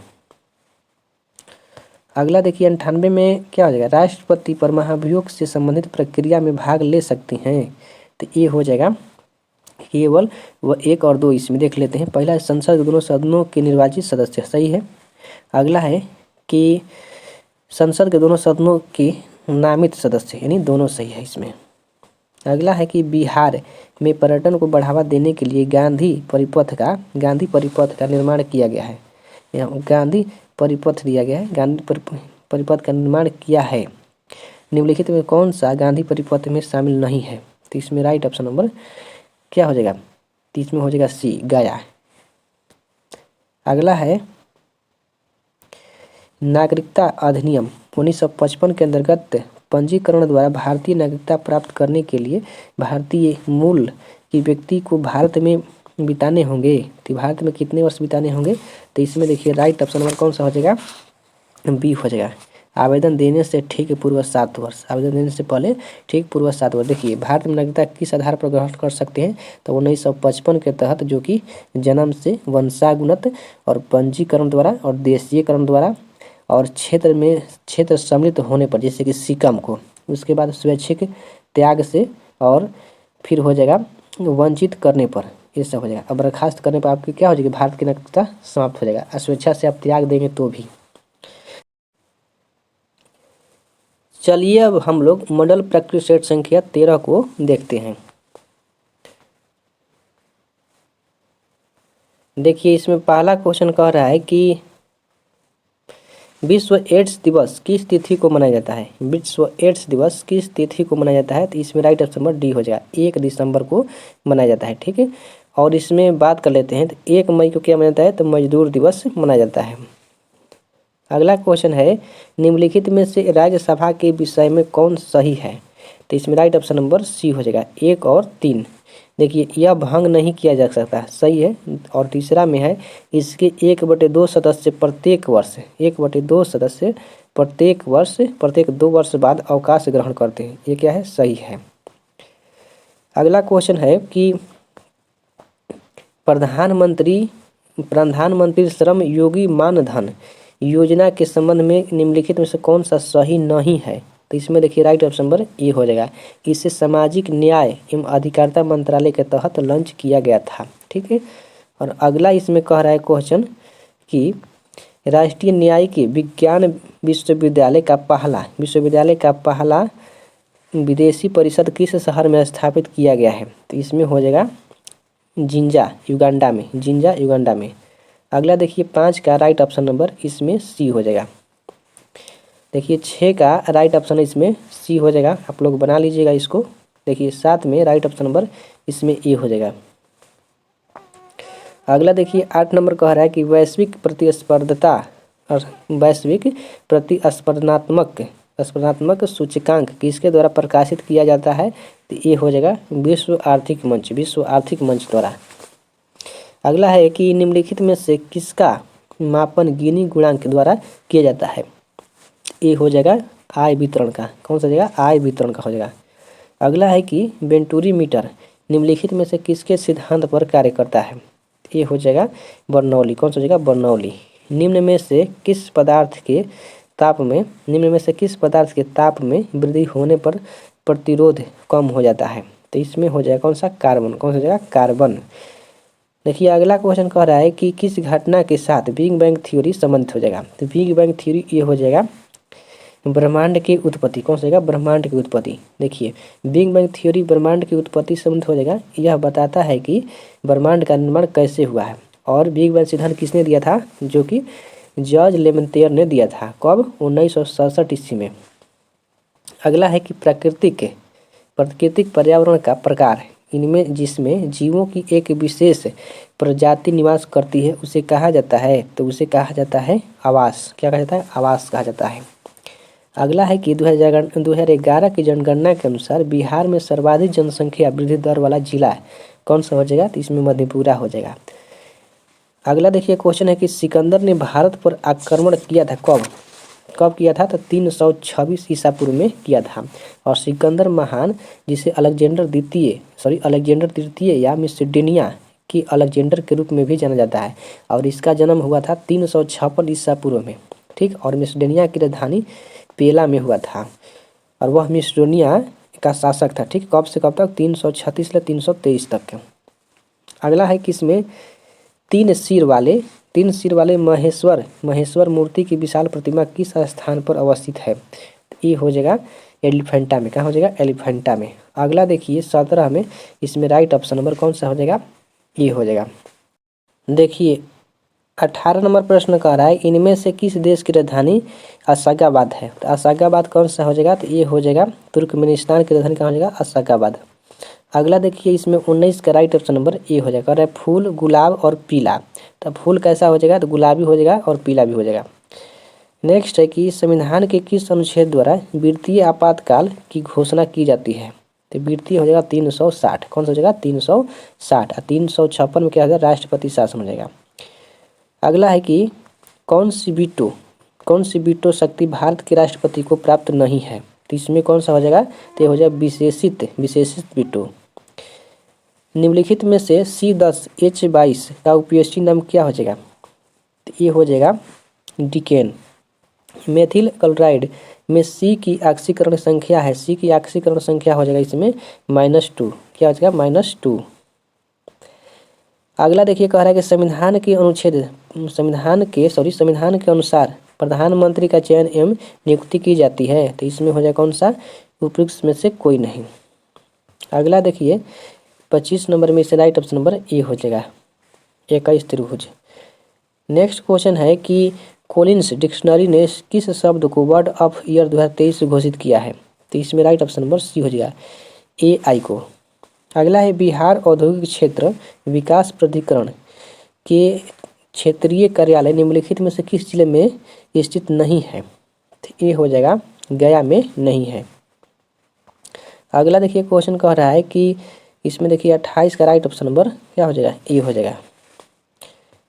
अगला देखिए 98 में क्या हो जाएगा, राष्ट्रपति पर महाभियोग से संबंधित प्रक्रिया में भाग ले सकते हैं। तो ये हो जाएगा केवल वह 1 और 2। इसमें देख लेते हैं। पहला है संसद के दोनों सदनों के निर्वाचित सदस्य, सही है। अगला है कि संसद के दोनों सदनों के नामित सदस्य, यानी दोनों सही है इसमें। अगला है कि बिहार में पर्यटन को बढ़ावा देने के लिए गांधी परिपथ का निर्माण किया गया है। यहाँ गांधी परिपथ दिया गया है, गांधी परिपथ का निर्माण किया है। निम्नलिखित में कौन सा गांधी परिपथ में शामिल नहीं है। तो इसमें राइट ऑप्शन नंबर क्या हो जाएगा, तो इसमें हो जाएगा सी, गया। अगला है नागरिकता अधिनियम 1955 के अंतर्गत पंजीकरण द्वारा भारतीय नागरिकता प्राप्त करने के लिए भारतीय मूल की व्यक्ति को भारत में बिताने होंगे। तो भारत में कितने वर्ष बिताने होंगे। तो इसमें देखिए राइट ऑप्शन नंबर कौन सा हो जाएगा, बी हो जाएगा। आवेदन देने से ठीक पूर्व 7 वर्ष, आवेदन देने से पहले ठीक पूर्व 7 वर्ष। देखिए भारत में नागरिकता किस आधार पर ग्रहण कर सकते हैं, तो 1955 के तहत, जो कि जन्म से, वंशानुगत और पंजीकरण द्वारा और देशीयकरण द्वारा और क्षेत्र सम्मिलित होने पर, जैसे कि सिक्किम को। उसके बाद स्वैच्छिक त्याग से, और फिर हो जाएगा वंचित करने पर, ये सब हो जाएगा। अब बर्खास्त करने पर आपकी क्या हो जाएगी, भारत की नागरिकता समाप्त हो जाएगा। स्वेच्छा से आप त्याग देंगे तो भी। चलिए अब हम लोग मॉडल प्रैक्टिस सेट संख्या 13 को देखते हैं। देखिए इसमें पहला क्वेश्चन कह रहा है कि विश्व एड्स दिवस किस तिथि को मनाया जाता है। विश्व एड्स दिवस किस तिथि को मनाया जाता है। तो इसमें राइट ऑप्शन नंबर डी हो जाएगा, 1 दिसंबर को मनाया जाता है। ठीक है, और इसमें बात कर लेते हैं। तो 1 मई को क्या मनाया जाता है, तो मजदूर दिवस मनाया जाता है। अगला क्वेश्चन है निम्नलिखित में से राज्यसभा के विषय में कौन सही है। तो इसमें राइट ऑप्शन नंबर सी हो जाएगा, 1 और 3। देखिए यह भंग नहीं किया जा सकता, सही है। और तीसरा में है इसके 1/2 सदस्य प्रत्येक वर्ष, 1/2 सदस्य प्रत्येक 2 वर्ष बाद अवकाश ग्रहण करते हैं, ये क्या है, सही है। अगला क्वेश्चन है कि प्रधानमंत्री श्रम योगी मानधन योजना के संबंध में निम्नलिखित में से कौन सा सही नहीं है। तो इसमें देखिए राइट ऑप्शन नंबर ए हो जाएगा, इसे सामाजिक न्याय एवं अधिकारिता मंत्रालय के तहत लॉन्च किया गया था। ठीक है, और अगला इसमें कह रहा है क्वेश्चन कि राष्ट्रीय न्यायिक विज्ञान विश्वविद्यालय का पहला विदेशी परिषद किस शहर में स्थापित किया गया है? तो इसमें हो जाएगा जिंजा युगांडा में। अगला देखिए 5 का राइट ऑप्शन नंबर इसमें सी हो जाएगा। देखिए 6 का राइट ऑप्शन इसमें सी हो जाएगा, आप लोग बना लीजिएगा इसको। देखिए 7 में राइट ऑप्शन नंबर इसमें ए हो जाएगा। अगला देखिए 8 नंबर कह रहा है कि वैश्विक प्रतिस्पर्धात्मक सूचकांक किसके द्वारा प्रकाशित किया जाता है? तो ये हो जाएगा विश्व आर्थिक मंच द्वारा। अगला है कि निम्नलिखित में से किसका मापन गिनी गुणांक द्वारा किया जाता है? ये हो जाएगा आय वितरण का। कौन सा जगह? आय वितरण का हो जाएगा। अगला है कि वेंटूरी मीटर निम्नलिखित में से किसके सिद्धांत पर कार्य करता है? ये हो जाएगा बर्नौली। कौन सा जगह? बर्नौली। निम्न में से किस पदार्थ के ताप में वृद्धि होने पर प्रतिरोध कम हो जाता है? तो इसमें हो जाएगा कौन सा? कार्बन। कौन सा जगह? कार्बन। देखिए अगला क्वेश्चन कह रहा है कि किस घटना के साथ बिग बैंग थ्योरी संबंधित हो जाएगा? तो बिग बैंग थ्योरी ये हो जाएगा ब्रह्मांड की उत्पत्ति। कौन सा जगह? ब्रह्मांड की उत्पत्ति। देखिए बिग बैंग थ्योरी ब्रह्मांड की उत्पत्ति से संबंधित हो जाएगा। यह बताता है कि ब्रह्मांड का निर्माण कैसे हुआ है। और बिग बैंग सिद्धांत किसने दिया था? जो कि जॉर्ज लेमेंतेयर ने दिया था। कब? 1967 ईस्वी में। अगला है कि प्राकृतिक पर्यावरण का प्रकार, इनमें जिसमें जीवों की एक विशेष प्रजाति निवास करती है उसे कहा जाता है? तो उसे कहा जाता है आवास। क्या कहा जाता है? आवास कहा जाता है। अगला है कि 2011 की जनगणना के अनुसार बिहार में सर्वाधिक जनसंख्या वृद्धि दर वाला जिला कौन सा हो जाएगा? तो इसमें मधेपुरा हो जाएगा। अगला देखिए क्वेश्चन है कि सिकंदर ने भारत पर आक्रमण किया था कब किया था? तो 326 ईसा पूर्व में किया था। और सिकंदर महान, जिसे अलेक्जेंडर तृतीय या मिसडेनिया की अलेक्जेंडर के रूप में भी जाना जाता है, और इसका जन्म हुआ था 356 ईसा पूर्व में। ठीक। और मिसडेनिया की राजधानी पेला में हुआ था, और वह मिसडेनिया का शासक था। ठीक। कब से कब तक? 336 से 323 तक। अगला है कि इसमें तीन सिर वाले महेश्वर मूर्ति की विशाल प्रतिमा किस स्थान पर अवस्थित है? ये हो जाएगा एलिफेंटा में। कहाँ हो जाएगा? एलिफेंटा में। अगला देखिए 17 में इसमें राइट ऑप्शन नंबर कौन सा हो जाएगा? ये हो जाएगा। देखिए 18 नंबर प्रश्न कह रहा है इनमें से किस देश की राजधानी अशगाबाद है? तो अशगाबाद कौन सा हो जाएगा? तो ये हो जाएगा तुर्कमेनिस्तान की राजधानी कहाँ हो जाएगा? अशगाबाद। अगला देखिए इसमें 19 का राइट ऑप्शन नंबर ए हो जाएगा। फूल, गुलाब और पीला। तो फूल कैसा हो जाएगा? तो गुलाबी हो जाएगा और पीला भी हो जाएगा। नेक्स्ट है कि संविधान के किस अनुच्छेद द्वारा वित्तीय आपातकाल की घोषणा की जाती है? तो वित्तीय हो जाएगा 360। कौन सा हो जाएगा? 360। 356 में क्या हो जाएगा? राष्ट्रपति शासन हो जाएगा। अगला है कि कौन सी वीटो शक्ति भारत के राष्ट्रपति को प्राप्त नहीं है? तो इसमें कौन सा हो जाएगा? तो हो जाएगा विशेषित वीटो। निम्नलिखित में से C10H22 का उपयोगी नाम क्या हो जाएगा? तो ये हो जाएगा डिकेन। मेथिल क्लोराइड में C की ऑक्सीकरण संख्या है। C की ऑक्सीकरण संख्या हो जाएगा इसमें -2। क्या हो जाएगा? -2। अगला देखिए कह रहा है कि संविधान के अनुसार प्रधानमंत्री का चयन एवं नियुक्ति की जाती है। तो इसमें हो जाएगा कौन सा? उपयुक्त में से कोई नहीं। अगला देखिए 25 नंबर में इसे राइट ऑप्शन नंबर ए हो जाएगा, 21 त्रिभुज। नेक्स्ट क्वेश्चन है कि कोलिन्स डिक्शनरी ने किस शब्द को वर्ड ऑफ ईयर 2023 घोषित किया है? तो इसमें राइट ऑप्शन नंबर सी हो जाएगा, AI को। अगला है बिहार औद्योगिक क्षेत्र विकास प्राधिकरण के क्षेत्रीय कार्यालय निम्नलिखित में से किस जिले में स्थित नहीं है? तो ये हो जाएगा गया में नहीं है। अगला देखिए क्वेश्चन कह रहा है कि इसमें देखिए 28 का राइट ऑप्शन नंबर क्या हो जाएगा? ए हो जाएगा।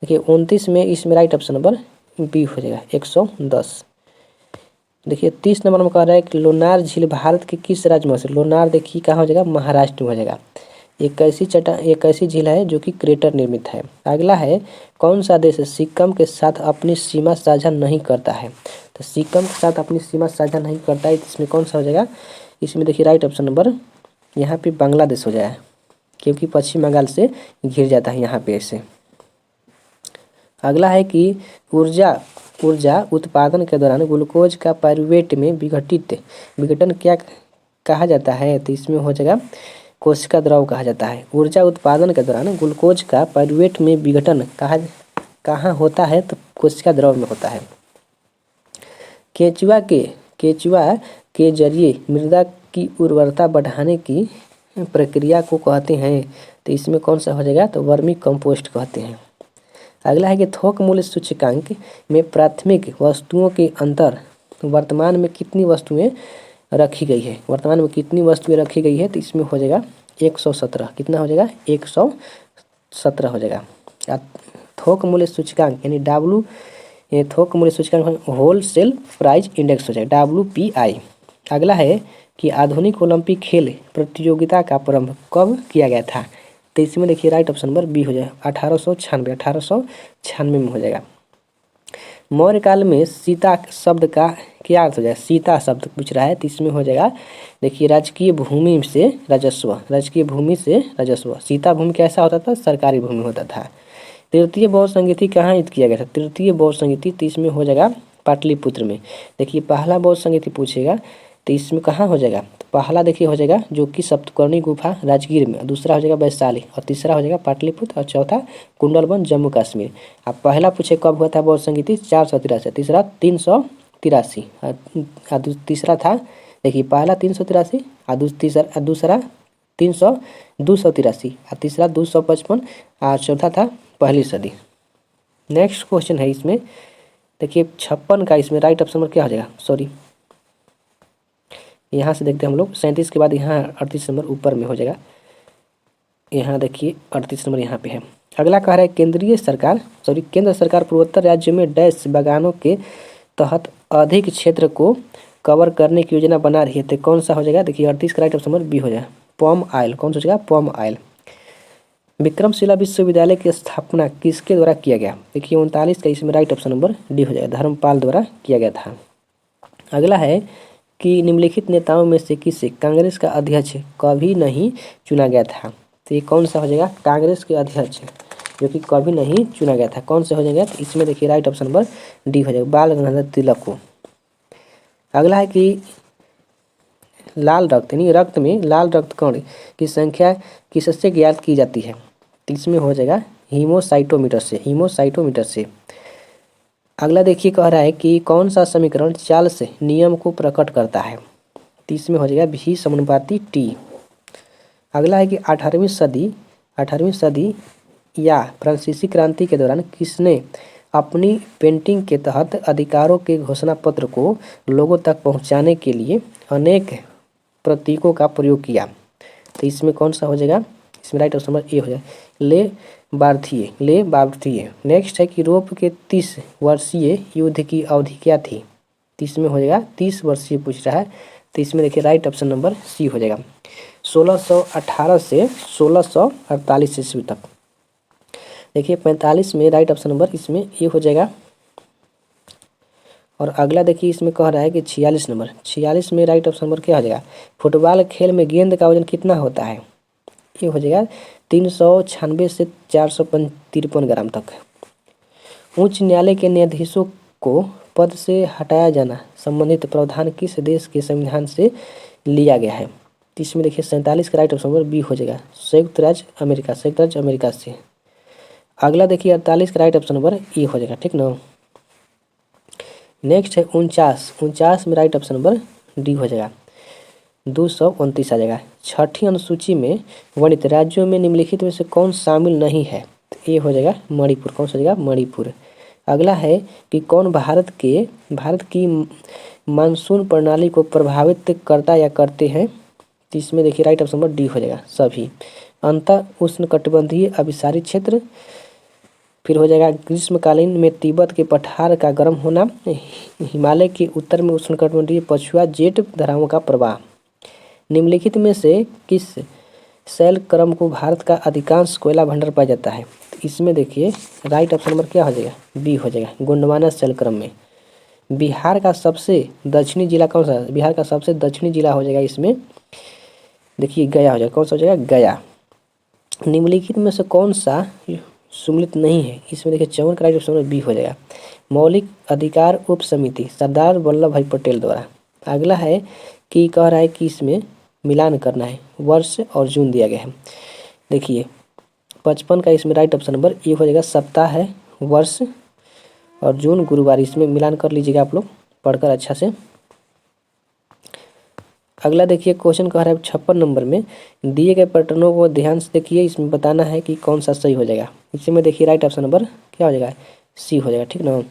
देखिए 29 में इसमें राइट ऑप्शन नंबर बी हो जाएगा, 110। देखिए 30 नंबर में कह रहा है कि लोनार झील भारत के किस राज्य में है? लोनार देखिए कहाँ हो जाएगा? महाराष्ट्र में हो जाएगा। एक ऐसी झील है जो कि क्रेटर निर्मित है। अगला है कौन सा देश सिक्किम के साथ अपनी सीमा साझा नहीं करता है? तो सिक्किम के साथ अपनी सीमा साझा नहीं करता है, इसमें कौन सा हो जाएगा? इसमें देखिए राइट ऑप्शन नंबर यहाँ पे बांग्लादेश हो जाएगा, क्योंकि पश्चिम बंगाल से घिर जाता है यहाँ पे ऐसे। अगला है कि ऊर्जा ऊर्जा उत्पादन के दौरान ग्लूकोज का पाइरूवेट में विघटन क्या कहा जाता है? तो इसमें हो जाएगा कोशिका द्रव कहा जाता है। ऊर्जा उत्पादन के दौरान ग्लूकोज का पाइरूवेट में विघटन कहाँ होता है? तो कोशिका द्रव में होता है। केंचुआ के जरिए मृदा की उर्वरता बढ़ाने की प्रक्रिया को कहते हैं। तो इसमें कौन सा हो जाएगा? तो वर्मी कंपोस्ट कहते हैं। अगला है कि थोक मूल्य सूचकांक में प्राथमिक वस्तुओं के अंतर वर्तमान में कितनी वस्तुएं रखी गई है? वर्तमान में कितनी वस्तुएं रखी गई है? तो इसमें हो जाएगा 117। कितना हो जाएगा? 117 हो जाएगा। थोक मूल्य सूचकांक यानी थोक मूल्य सूचकांक होलसेल प्राइस इंडेक्स हो जाएगा, WPI। अगला है कि आधुनिक ओलंपिक खेल प्रतियोगिता का प्रारंभ कब किया गया था? तो इसमें देखिए राइट ऑप्शन नंबर बी हो जाएगा 1896 में हो जाएगा। मौर्य काल में सीता शब्द का क्या अर्थ हो जाएगा? सीता शब्द पूछ रहा है, तो इसमें हो जाएगा देखिए राजकीय भूमि से राजस्व। सीता भूमि कैसा होता था? सरकारी भूमि होता था। तृतीय बौद्ध संगीति कहाँ युद्ध किया गया था? तृतीय बौद्ध संगीति तो इसमें हो जाएगा पाटलिपुत्र में। देखिए पहला बौद्ध संगीति पूछेगा तो इसमें कहाँ हो जाएगा? तो पहला देखिए हो जाएगा जो कि सप्तकर्णी गुफा राजगीर में, दूसरा हो जाएगा वैशाली, और तीसरा हो जाएगा पाटलिपुत्र, और चौथा कुंडलवन जम्मू कश्मीर। अब पहला पूछे कब हुआ था बौद्ध संगीति? 483, तीसरा 383, और तीसरा था देखिए पहला 383, और दूसरा 283, और तीसरा 255, और चौथा था पहली सदी। नेक्स्ट क्वेश्चन है इसमें देखिए 56 का, इसमें राइट ऑप्शन नंबर क्या हो जाएगा? यहाँ से देखते हैं हम लोग 37 के बाद यहाँ 38 नंबर ऊपर में हो जाएगा। यहाँ देखिए 38 नंबर यहाँ पे है। अगला कह रहा है केंद्र सरकार पूर्वोत्तर राज्यों में डैश बागानों के तहत अधिक क्षेत्र को कवर करने की योजना बना रही है। तो कौन सा हो जाएगा? देखिए 38 का राइट ऑप्शन नंबर बी हो जाएगा, पॉम ऑयल। कौन सा हो जाएगा? पॉम ऑयल। विक्रमशिला विश्वविद्यालय की स्थापना किसके द्वारा किया गया? देखिए 39 का, इसमें राइट ऑप्शन नंबर डी हो जाएगा, धर्मपाल द्वारा किया गया था। अगला है कि निम्नलिखित नेताओं में से किसे कांग्रेस का अध्यक्ष कभी नहीं चुना गया था? तो ये कौन सा हो जाएगा? कांग्रेस के अध्यक्ष जो कि कभी नहीं चुना गया था, कौन से हो जाएगा? तो इसमें देखिए राइट ऑप्शन नंबर डी हो जाएगा, बाल गंगाधर तिलक को। अगला है कि लाल रक्त यानी रक्त में लाल रक्त कण की संख्या किससे ज्ञात की जाती है? तो इसमें हो जाएगा हीमोसाइटोमीटर से। अगला देखिए कह रहा है कि कौन सा समीकरण चार्ल्स नियम को प्रकट करता है? तो इसमें हो जाएगा V समानुपाती T। अगला है कि 18वीं सदी या फ्रांसीसी क्रांति के दौरान किसने अपनी पेंटिंग के तहत अधिकारों के घोषणा पत्र को लोगों तक पहुंचाने के लिए अनेक प्रतीकों का प्रयोग किया? तो इसमें कौन सा हो जाएगा? इसमें राइट ऑप्शन नंबर ए हो जाएगा, ले बार्थिए। नेक्स्ट है कि यूरोप के 30 वर्षीय युद्ध की अवधि क्या थी? 30 में हो जाएगा 30 वर्षीय पूछ रहा है, तो इसमें देखिए राइट ऑप्शन नंबर सी हो जाएगा, 1618 से 1648 ईस्वी तक। देखिए 45 में राइट ऑप्शन नंबर इसमें ए हो जाएगा। और अगला देखिए इसमें कह रहा है कि 46 में राइट ऑप्शन नंबर क्या हो जाएगा? फुटबॉल खेल में गेंद का वजन कितना होता है? ये हो जाएगा 396 से 453 ग्राम तक। उच्च न्यायालय के न्यायाधीशों को पद से हटाया जाना संबंधित प्रावधान किस देश के संविधान से लिया गया है? तो इसमें देखिए 47 का राइट ऑप्शन नंबर बी हो जाएगा, संयुक्त राज्य अमेरिका से। अगला देखिए 48 का राइट ऑप्शन नंबर ई हो जाएगा, ठीक ना। नेक्स्ट है 49 में राइट ऑप्शन नंबर डी हो जाएगा, 229 आ जाएगा। छठी अनुसूची में वर्णित राज्यों में निम्नलिखित में से कौन शामिल नहीं है? तो ये हो जाएगा मणिपुर। कौन सा हो जाएगा? मणिपुर। अगला है कि कौन भारत की मानसून प्रणाली को प्रभावित करता या करते हैं? तो इसमें देखिए राइट ऑप्शन नंबर डी हो जाएगा, सभी। अंत उष्णकटिबंधीय अभिसारी क्षेत्र, फिर हो जाएगा ग्रीष्मकालीन में तिब्बत के पठार का गर्म होना, हिमालय के उत्तर में उष्णकटिबंधीय पछुआ जेट धाराओं का प्रवाह। निम्नलिखित में से किस शैल क्रम को भारत का अधिकांश कोयला भंडार पाया जाता है? तो इसमें देखिए राइट ऑप्शन नंबर क्या हो जाएगा? बी हो जाएगा, गोंडवाना शैल क्रम में। बिहार का सबसे दक्षिणी जिला कौन सा? बिहार का सबसे दक्षिणी जिला हो जाएगा इसमें देखिए गया हो जाएगा। कौन सा हो जाएगा? गया। निम्नलिखित में से कौन सा सुमिलित नहीं है। इसमें देखिए 54 का राइट ऑप्शन नंबर बी हो जाएगा। मौलिक अधिकार उप समिति सरदार वल्लभ भाई पटेल द्वारा। अगला है कि कह रहा है कि इसमें मिलान करना है, वर्ष और जून दिया गया है। देखिए 55 का इसमें राइट ऑप्शन नंबर ए हो जाएगा। सप्ताह है, वर्ष और जून गुरुवार, इसमें मिलान कर लीजिएगा आप लोग पढ़कर अच्छा से। अगला देखिए क्वेश्चन कह रहा है 56 नंबर में दिए गए पैटर्नों को ध्यान से देखिए, इसमें बताना है कि कौन सा सही हो जाएगा। इसमें देखिए राइट ऑप्शन नंबर क्या हो जाएगा, सी हो जाएगा, ठीक ना।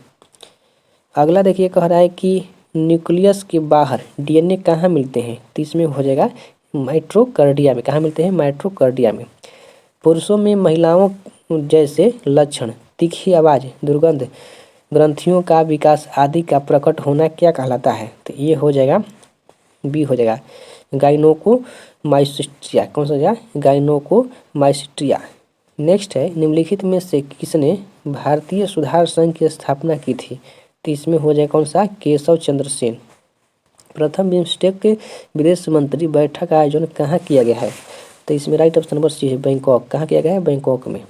अगला देखिए कह रहा है कि न्यूक्लियस के बाहर डीएनए कहाँ मिलते हैं, तो इसमें हो जाएगा माइटोकॉन्ड्रिया में। कहाँ मिलते हैं, माइटोकॉन्ड्रिया में। पुरुषों में महिलाओं जैसे लक्षण, तीखी आवाज़, दुर्गंध, ग्रंथियों का विकास आदि का प्रकट होना क्या कहलाता है, तो ये हो जाएगा बी हो जाएगा, गाइनोकोमास्टिया। कौन सा हो जाएगा, गाइनोकोमास्टिया। नेक्स्ट है निम्नलिखित में से किसने भारतीय सुधार संघ की स्थापना की थी, तो इसमें हो जाएगा कौन सा, केशव चंद्र सेन। प्रथम बिम्स्टेक के विदेश मंत्री बैठक का आयोजन कहाँ किया गया है, तो इसमें राइट ऑप्शन नंबर सी है, बैंकॉक। कहाँ किया गया है, बैंकॉक में।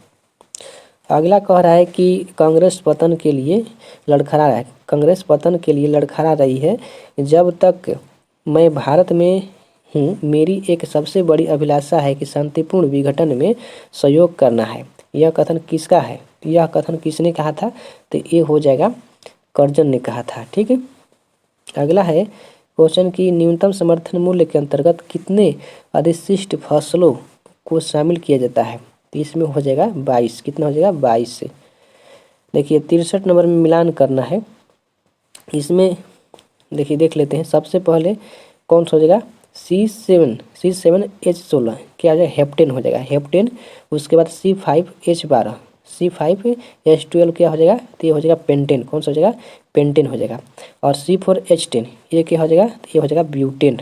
अगला कह रहा है कि कांग्रेस पतन के लिए लड़खड़ा रहा है, कांग्रेस पतन के लिए लड़खड़ा रही है। जब तक मैं भारत में हूँ मेरी एक सबसे बड़ी अभिलाषा है कि शांतिपूर्ण विघटन में सहयोग करना है। यह कथन किसका है, यह कथन किसने कहा था, तो ये हो जाएगा कर्जन ने कहा था, ठीक है। अगला है क्वेश्चन की न्यूनतम समर्थन मूल्य के अंतर्गत कितने अधिशिष्ट फसलों को शामिल किया जाता है, तो इसमें हो जाएगा 22। कितना हो जाएगा, 22 से। देखिए 63 नंबर में मिलान करना है। इसमें देखिए देख लेते हैं, सबसे पहले कौन सा हो जाएगा, C7H16 क्या हो जाएगा, हेप्टेन हो जाएगा, हेप्टेन। उसके बाद C5H12, C5H12 क्या हो जाएगा, तो ये हो जाएगा पेंटेन। कौन सा हो जाएगा, पेंटेन हो जाएगा। और C4H10 ये क्या हो जाएगा, तो ये हो जाएगा ब्यूटेन।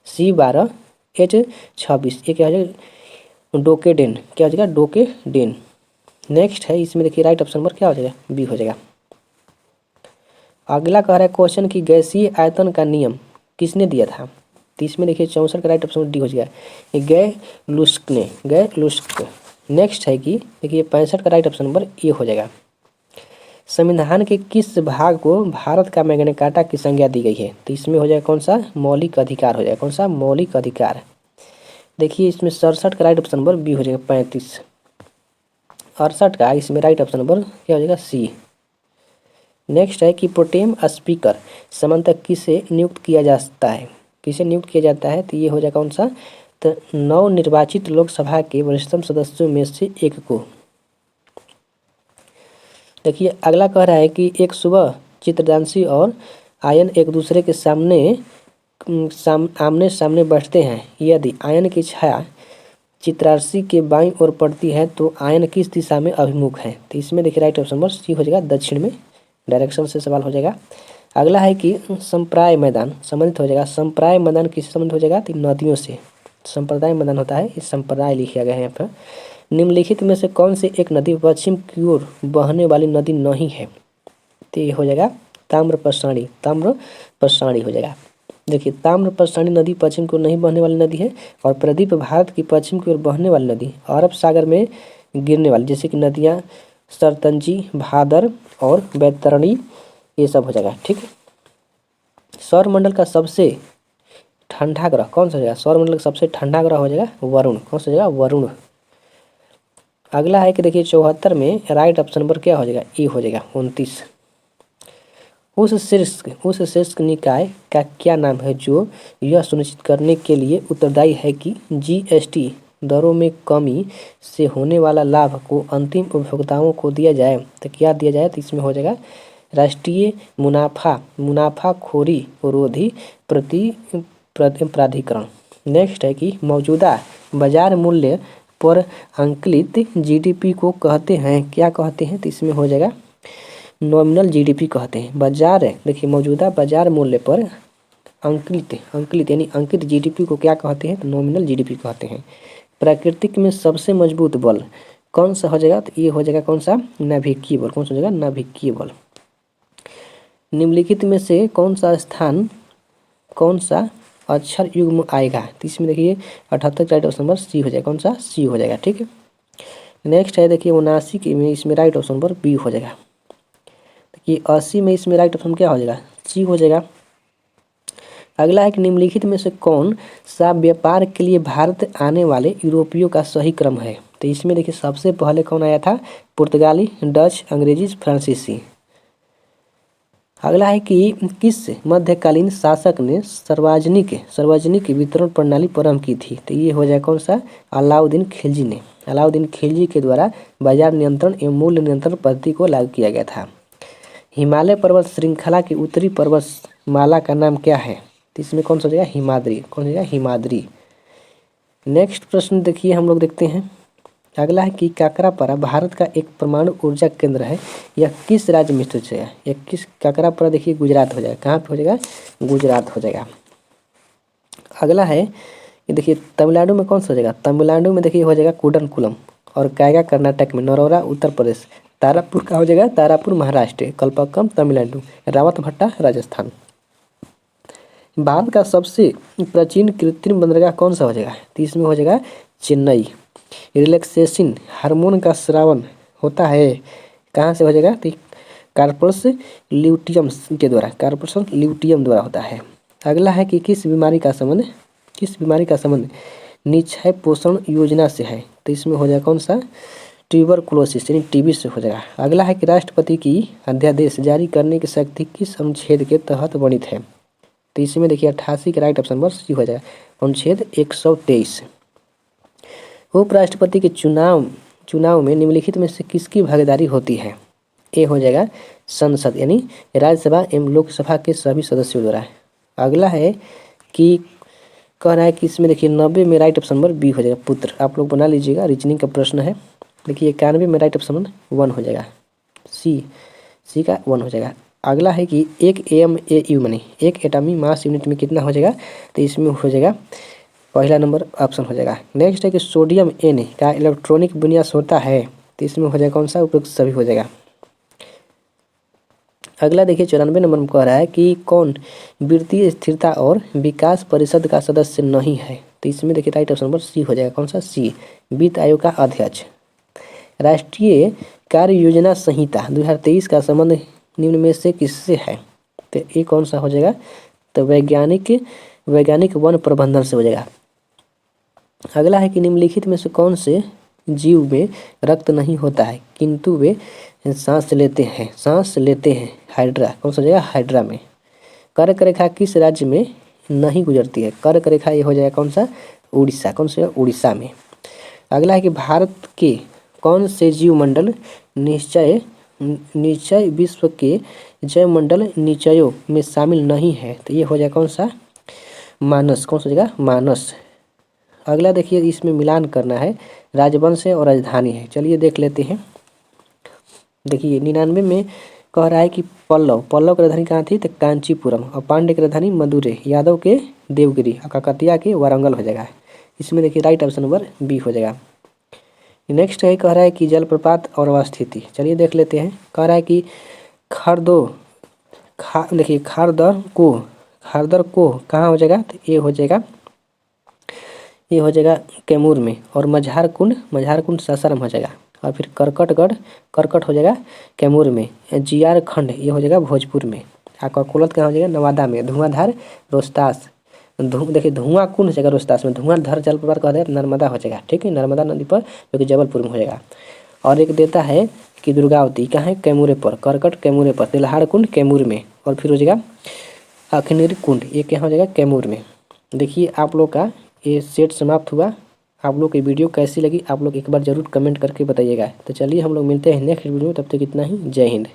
C12H26 ये क्या हो जाएगा, डोकेडेन। क्या हो जाएगा, डोकेडेन। नेक्स्ट है इसमें देखिए राइट ऑप्शन नंबर क्या हो जाएगा, बी हो जाएगा। अगला कह रहा है क्वेश्चन की गैसीय आयतन का नियम किसने दिया था, तो इसमें देखिए 64 का राइट ऑप्शन डी हो जाएगा, गैलुस्क ने, गैलुस्क। नेक्स्ट है कि देखिए 65 का राइट ऑप्शन नंबर ए हो जाएगा। संविधान के किस भाग को भारत का मैग्ना कार्टा की संज्ञा दी गई है, तो इसमें हो जाएगा कौन सा, मौलिक अधिकार हो जाएगा। कौन सा, मौलिक अधिकार। देखिए इसमें 67 का राइट ऑप्शन नंबर बी हो जाएगा, 35। 68 का इसमें राइट ऑप्शन नंबर क्या हो जाएगा, सी। नेक्स्ट है कि प्रोटेम स्पीकर सामान्यतः किसे नियुक्त किया जा सकता है, किसे नियुक्त किया जाता है, तो ये हो जाएगा कौन सा, तो नवनिर्वाचित लोकसभा के वरिष्ठतम सदस्यों में से एक को। देखिए अगला कह रहा है कि एक सुबह चित्रदांशी और आयन एक दूसरे के आमने सामने बैठते हैं। यदि आयन की छाया चित्रांशी के बाईं ओर पड़ती है तो आयन किस दिशा में अभिमुख है, तो इसमें देखिए राइट ऑप्शन नंबर सी हो जाएगा, दक्षिण में। डायरेक्शन से सवाल हो जाएगा। अगला है कि संप्राय मैदान संबंधित हो जाएगा, संप्राय मैदान किससे संबंधित हो जाएगा, तो नदियों से। संप्रदाय मैदान होता है, इस संप्रदाय लिखा गया है यहाँ पर। निम्नलिखित में से कौन सी एक नदी पश्चिम की ओर बहने वाली नदी नहीं है, तो ये हो जाएगा ताम्रप्रसाणी, ताम्रप्रसाणी हो जाएगा। देखिए ताम्रप्रसाणी नदी पश्चिम की ओर नहीं बहने वाली नदी है, और प्रदीप भारत की पश्चिम की ओर बहने वाली नदी, अरब सागर में गिरने वाली जैसे कि नदियाँ सरतंजी, भादर और बैतरणी, ये सब हो जाएगा, ठीक है। सौरमंडल का सबसे ठंडा ग्रह कौन सा हो जाएगा, सौरमंडल का सबसे ठंडा ग्रह हो जाएगा वरुण। कौन सा हो जाएगा, वरुण। अगला है कि देखिए 74 में राइट ऑप्शन नंबर क्या हो जाएगा, ए हो जाएगा, 29। उस शीर्ष निकाय का क्या नाम है जो यह सुनिश्चित करने के लिए उत्तरदायी है कि जीएसटी दरों में कमी से होने वाला लाभ को अंतिम उपभोक्ताओं को दिया जाए, तो क्या दिया जाए, तो इसमें हो जाएगा राष्ट्रीय मुनाफाखोरी विरोधी प्राधिकरण। नेक्स्ट है कि मौजूदा बाजार मूल्य पर अंकलित जीडीपी को कहते हैं, क्या कहते हैं, तो इसमें हो जाएगा नॉमिनल जीडीपी कहते हैं। बाजार देखिए मौजूदा बाजार मूल्य पर अंकलित यानी अंकित जीडीपी को क्या कहते हैं, तो नॉमिनल जीडीपी कहते हैं। प्राकृतिक में सबसे मजबूत बल कौन सा हो जाएगा, तो ये हो जाएगा कौन सा, नाभिकीय बल। कौन सा हो जाएगा, नाभिकीय बल। निम्नलिखित में से कौन सा अक्षर युग्म आएगा, तो इसमें देखिए 78 राइट ऑप्शन नंबर सी हो जाएगा। कौन सा, सी हो जाएगा, ठीक है। नेक्स्ट है देखिए 79 में इसमें राइट ऑप्शन पर बी हो जाएगा। देखिए 80 में इसमें राइट ऑप्शन क्या हो जाएगा, सी हो जाएगा। अगला है कि निम्नलिखित में से कौन सा व्यापार के लिए भारत आने वाले यूरोपियों का सही क्रम है। तो इसमें देखिए सबसे पहले कौन आया था, पुर्तगाली, डच, अंग्रेजी, फ्रांसीसी। अगला है कि किस मध्यकालीन शासक ने सार्वजनिक वितरण प्रणाली प्रारंभ की थी। तो ये हो जाए कौन सा, अलाउद्दीन खिलजी ने। अलाउद्दीन खिलजी के द्वारा बाजार नियंत्रण एवं मूल्य नियंत्रण पद्धति को लागू किया गया था। हिमालय पर्वत श्रृंखला की उत्तरी पर्वतमाला का नाम क्या है। तो इसमें कौन सा हो जाएगा, हिमाद्री। कौन हो जाएगा, हिमाद्री। नेक्स्ट प्रश्न देखिए हम लोग देखते हैं। अगला है कि काकरापारा भारत का एक परमाणु ऊर्जा केंद्र है, यह किस राज्य में स्थित है। यह किस, काकरापारा देखिए गुजरात हो जाएगा। कहाँ पे हो जाएगा, गुजरात हो जाएगा। अगला है ये देखिए तमिलनाडु में कौन सा हो जाएगा, तमिलनाडु में देखिए हो जाएगा कुडनकुलम। और कायगा कर्नाटक में, नरोरा उत्तर प्रदेश, तारापुर का हो जाएगा तारापुर महाराष्ट्र, कल्पक्कम तमिलनाडु, रावतभट्टा राजस्थान। भारत का सबसे प्राचीन कृत्रिम बंदरगाह कौन सा हो जाएगा। तो इसमें हो जाएगा चेन्नई। रिलैक्सेशन हार्मोन का स्रावन होता है, कहाँ से हो जाएगा, तो कार्पस ल्यूटियम के द्वारा, कार्पस ल्यूटियम द्वारा होता है। अगला है कि किस बीमारी का संबंध निक्षय पोषण योजना से है। तो इसमें हो जाएगा कौन सा, ट्यूबरकुलोसिस यानी टीबी से हो जाएगा। अगला है कि राष्ट्रपति की अध्यादेश जारी करने की शक्ति किस अनुच्छेद के तहत वर्णित है। तो इसमें देखिए 88 के राइट ऑप्शन पर सी हो जाएगा, अनुच्छेद 123। उपराष्ट्रपति के चुनाव में निम्नलिखित में से किसकी भागीदारी होती है। ए हो जाएगा संसद यानी राज्यसभा एवं लोकसभा के सभी सदस्यों द्वारा। अगला है कि कह रहा है कि इसमें देखिए 90 में राइट ऑप्शन पर बी हो जाएगा, पुत्र। आप लोग बना लीजिएगा, रीजनिंग का प्रश्न है। देखिए 91 में राइट ऑप्शन 1 हो जाएगा, सी का 1 हो जाएगा। अगला है कि एक AMAU मानी एक एटॉमिक मास यूनिट में कितना हो जाएगा। तो इसमें हो जाएगा पहला नंबर ऑप्शन हो जाएगा। नेक्स्ट है कि सोडियम Na का इलेक्ट्रॉनिक विन्यास होता है। तो इसमें हो जाएगा कौन सा, उपयुक्त सभी हो जाएगा। अगला देखिए 94 नंबर में कह रहा है कि कौन वित्तीय स्थिरता और विकास परिषद का सदस्य नहीं है। तो इसमें देखिए राइट ऑप्शन नंबर सी हो जाएगा, कौन सा, सी, वित्त आयोग का अध्यक्ष। राष्ट्रीय कार्य योजना संहिता 2023 का संबंध निम्न में से किससे है। तो ये कौन सा हो जाएगा, तो वैज्ञानिक वन प्रबंधन से हो जाएगा। अगला है कि निम्नलिखित में से कौन से जीव में रक्त नहीं होता है किंतु वे सांस लेते हैं। हाइड्रा, कौन सा हो जाएगा, हाइड्रा में। कर्क रेखा किस राज्य में नहीं गुजरती है। कर्क रेखा ये हो जाएगा कौन सा, उड़ीसा। कौन सा, उड़ीसा में। अगला है कि भारत के कौन से जीवमंडल निश्चय विश्व के जैवमंडल निश्चयों में शामिल नहीं है। तो ये हो जाएगा कौन सा, मानस। कौन सा हो जाएगा, मानस। अगला देखिए इसमें मिलान करना है, राजवंश है और राजधानी है। चलिए देख लेते हैं। देखिए 99 में कह रहा है कि पल्लव की राजधानी कहाँ थी, तो कांचीपुरम। और पांड्य की राजधानी मदुरै, यादव के देवगिरी, और काकतिया के वारंगल हो जाएगा। इसमें देखिए राइट ऑप्शन नंबर बी हो जाएगा। नेक्स्ट है कह रहा है कि जलप्रपात और अवस्थिति। चलिए देख लेते हैं। कह रहा है कि खारदर को कहाँ हो जाएगा, तो ये हो जाएगा कैमूर में। और मझार कुंड सासाराम हो जाएगा। और फिर करकट हो जाएगा कैमूर में। जियारखंड ये हो जाएगा भोजपुर में। ककोलत कहाँ हो जाएगा, नवादा में। धुआंधार रोहतास, देखिए धुआं कुंड हो जाएगा रोहतास में। धुआंधार जलप्रपात कह रहे हैं नर्मदा हो जाएगा, ठीक है, नर्मदा नदी पर, जो कि जबलपुर में हो जाएगा। और एक देता है कि दुर्गावती कहाँ है, कैमूरे पर। करकट कैमूरे पर। तिलहाड़ कुंड कैमूर में। और फिर हो जाएगा अखनीर कुंड, ये क्या हो जाएगा, कैमूर में। देखिए आप लोग का ये सेट समाप्त हुआ। आप लोग की वीडियो कैसी लगी आप लोग एक बार ज़रूर कमेंट करके बताइएगा। तो चलिए हम लोग मिलते हैं नेक्स्ट वीडियो में, तब तक इतना ही। जय हिंद।